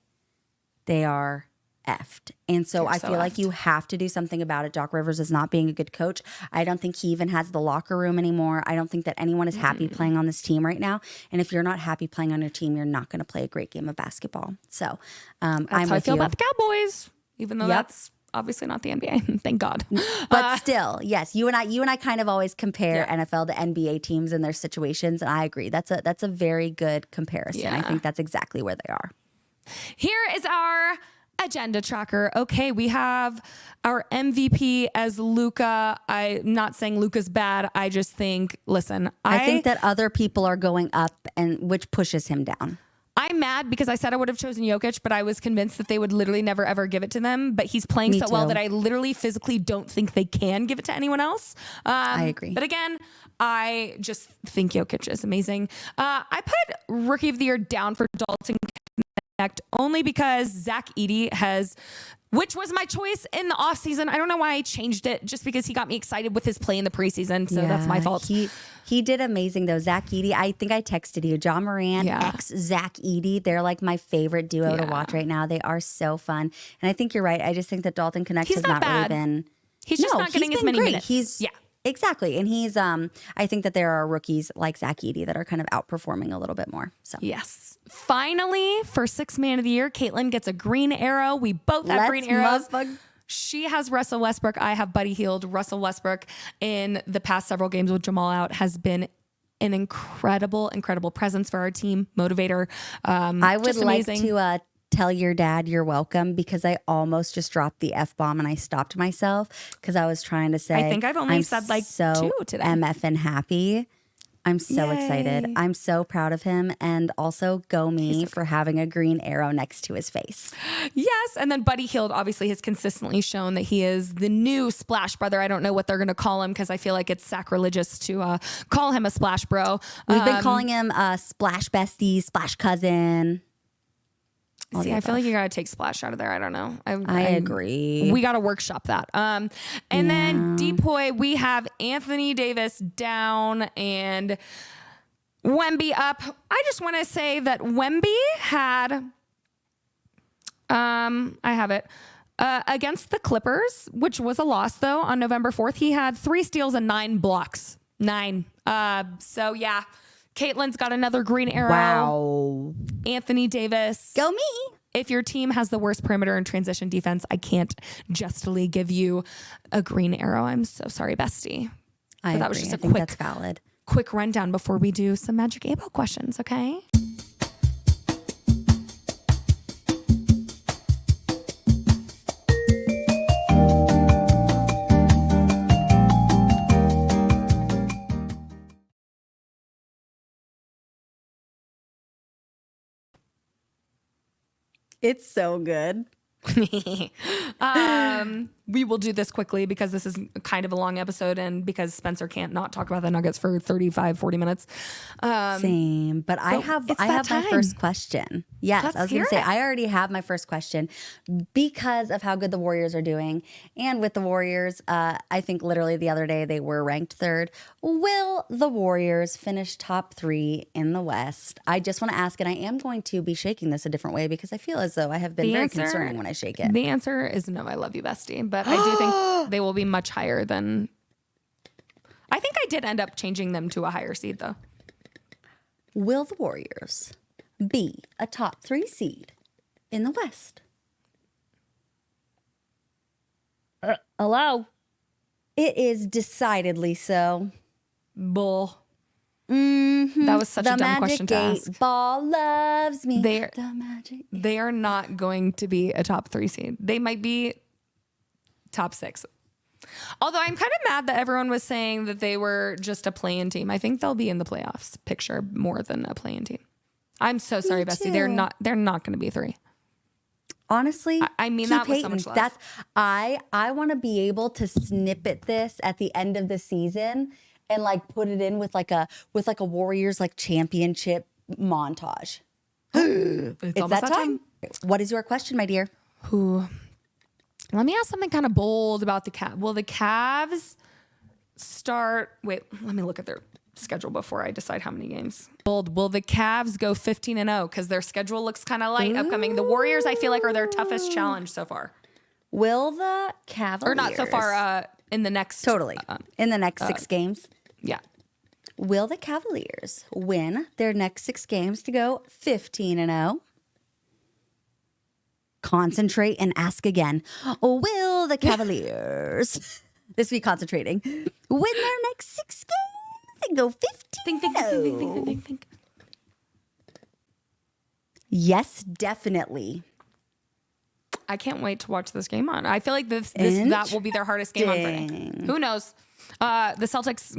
they are effed. And so I feel like you have to do something about it. Doc Rivers is not being a good coach. I don't think he even has the locker room anymore. I don't think that anyone is happy playing on this team right now. And if you're not happy playing on your team, you're not going to play a great game of basketball. So that's I'm how I with feel you. about the Cowboys, even though that's obviously not the NBA. Thank God. But still, yes, you and I kind of always compare NFL to NBA teams and their situations, and I agree. That's a very good comparison. I think that's exactly where they are. Here is our agenda tracker. Okay, we have our MVP as Luka. I'm not saying Luka's bad. I just think, listen, I think that other people are going up, and which pushes him down. I'm mad because I said I would have chosen Jokic, but I was convinced that they would literally never, ever give it to them. But he's playing Me so well too. that I literally physically don't think they can give it to anyone else. I agree. But again, I just think Jokic is amazing. I put Rookie of the Year down for Dalton Connect only because Zach Edey which was my choice in the offseason. I don't know why I changed it, just because he got me excited with his play in the preseason. So that's my fault. He did amazing though. Zach Edey, I think I texted you. John Moran x Zach Edey. They're like my favorite duo to watch right now. They are so fun. And I think you're right. I just think that Dalton Connect has not really been. He's just not getting as many minutes. Exactly. And he's I think that there are rookies like Zach Edey that are kind of outperforming a little bit more. So yes. Finally, for Sixth Man of the Year, Caitlin gets a green arrow. We both have green arrows. She has Russell Westbrook. I have Buddy Hield. Russell Westbrook in the past several games with Jamal out has been an incredible presence for our team, motivator. I would like to tell your dad you're welcome, because I almost just dropped the F-bomb and I stopped myself because I was trying to say I think I've only said like so 2 today. MF and happy. I'm so excited. I'm so proud of him. And also go me for having a green arrow next to his face. Yes. And then Buddy Hield obviously has consistently shown that he is the new Splash Brother. I don't know what they're going to call him because I feel like it's sacrilegious to call him a Splash Bro. We've been calling him Splash Bestie, Splash Cousin. See, I feel like you got to take Splash out of there. I don't know. I agree. We got to workship that. And then Depoy, we have Anthony Davis down and Wemby up. I just want to say that Wemby had, I have it, against the Clippers, which was a loss though on November 4th. He had 3 steals and 9 blocks. 9. So yeah. Caitlin's got another green arrow. Wow. Anthony Davis. Go me. If your team has the worst perimeter and transition defense, I can't justly give you a green arrow. I'm so sorry, bestie. But that was just a that's valid. Quick rundown before we do some Magic 8-Ball questions, okay? It's so good. We will do this quickly because this is kind of a long episode and because Spencer can't not talk about the Nuggets for 35, 40 minutes. Same, but I have my first question. Yes, I was going to say, I already have my first question because of how good the Warriors are doing. And with the Warriors, I think literally the other day they were ranked 3rd. Will the Warriors finish top 3 in the West? I just want to ask, and I am going to be shaking this a different way because I feel as though I have been very concerning when I shake it. The answer is no, I love you, bestie. But I do think they will be much higher than... I think I did end up changing them to a higher seed, though. Will the Warriors be a top 3 seed in the West? Hello? It is decidedly so. Bull. Mm-hmm. That was such a dumb question to ask. The Magic 8 Ball loves me. They are not going to be a top 3 seed. They might be top 6. Although I'm kind of mad that everyone was saying that they were just a play-in team. I think they'll be in the playoffs picture more than a play-in team. I'm so sorry, bestie. They're not going to be 3. Honestly, I mean that with so much love. I want to be able to snippet this at the end of the season and like put it in with like a Warriors like championship montage. It's that time. What is your question, my dear? Let me ask something kind of bold about the Cavs. Will the Cavs start? Wait, let me look at their schedule before I decide how many games. Bold. Will the Cavs go 15-0? Because their schedule looks kind of light upcoming. The Warriors, I feel like, are their toughest challenge so far. Will the Cavaliers... Or not so far, in the next... Totally. In the next 6 games? Yeah. Will the Cavaliers win their next 6 games to go 15-0? Concentrate and ask again. Will the Cavaliers... This be concentrating. Win their next 6 games and go 15-0? Think. Yes, definitely. I can't wait to watch this game on. I feel like that will be their hardest game on Friday. Who knows? The Celtics,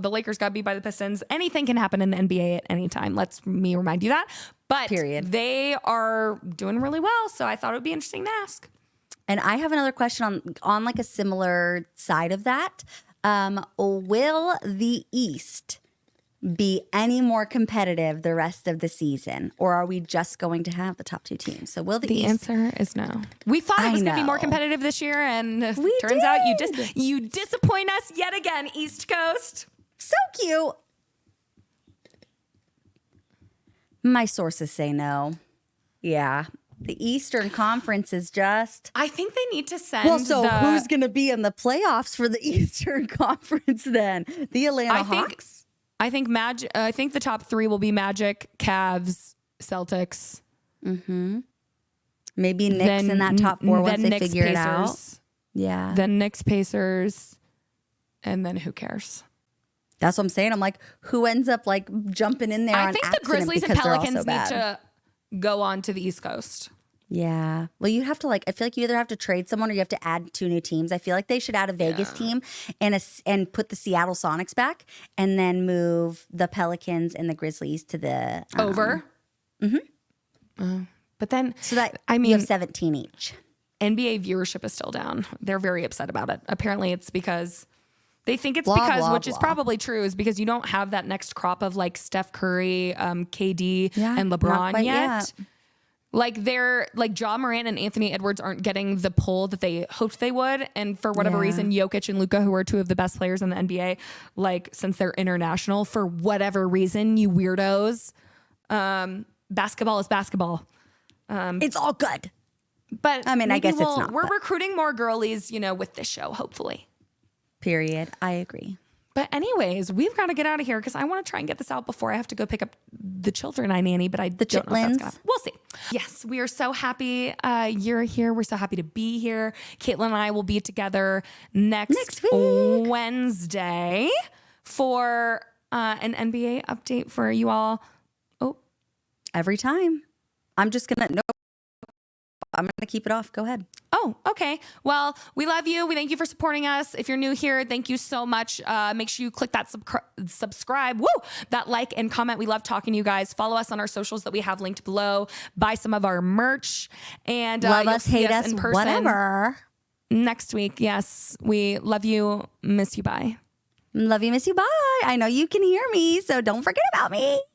the Lakers got beat by the Pistons. Anything can happen in the NBA at any time. Let me remind you that. But they are doing really well, so I thought it would be interesting to ask. And I have another question on like a similar side of that. Will the East be any more competitive the rest of the season, or are we just going to have the top two teams? So will the East... answer is no. We thought it was going to be more competitive this year, and turns out you disappoint us yet again, East Coast. So cute. My sources say no. Yeah. The Eastern Conference is just... I think they need to send... Well, so who's going to be in the playoffs for the Eastern Conference then? The Atlanta Hawks? I think the top three will be Magic, Cavs, Celtics. Mm-hmm. Maybe Knicks in that top four once they figure it out. Yeah. Then Knicks, Pacers, and then who cares? That's what I'm saying. I'm like, who ends up like jumping in there on accident? I think the Grizzlies and Pelicans need need to go on to the East Coast. Yeah. Well, you have to I feel like you either have to trade someone or you have to add two new teams. I feel like they should add a Vegas team and put the Seattle Sonics back and then move the Pelicans and the Grizzlies to the... over? Mm-hmm. But then... So that, you have 17 each. NBA viewership is still down. They're very upset about it. Apparently it's because... They think it's which is probably true, is because you don't have that next crop of like Steph Curry, KD, and LeBron yet. Like Ja Morant and Anthony Edwards aren't getting the pull that they hoped they would. And for whatever reason, Jokic and Luka, who are two of the best players in the NBA, like since they're international, for whatever reason, you weirdos, basketball is basketball. It's all good. But I mean, I guess it's not. We're recruiting more girlies, with this show, hopefully. Period. I agree. But anyways, we've got to get out of here because I want to try and get this out before I have to go pick up the children I nanny, but I don't know if that's gonna... We'll see. Yes, we are so happy you're here. We're so happy to be here. Caitlin and I will be together next week, Wednesday, for an NBA update for you all. Oh, every time. I'm just going to... I'm going to keep it off. Go ahead. Oh, okay. Well, we love you. We thank you for supporting us. If you're new here, thank you so much. Make sure you click that subscribe, that like and comment. We love talking to you guys. Follow us on our socials that we have linked below. Buy some of our merch. And love us, hate us, in person whatever. Next week. Yes. We love you. Miss you. Bye. Love you, miss you. Bye. I know you can hear me, so don't forget about me.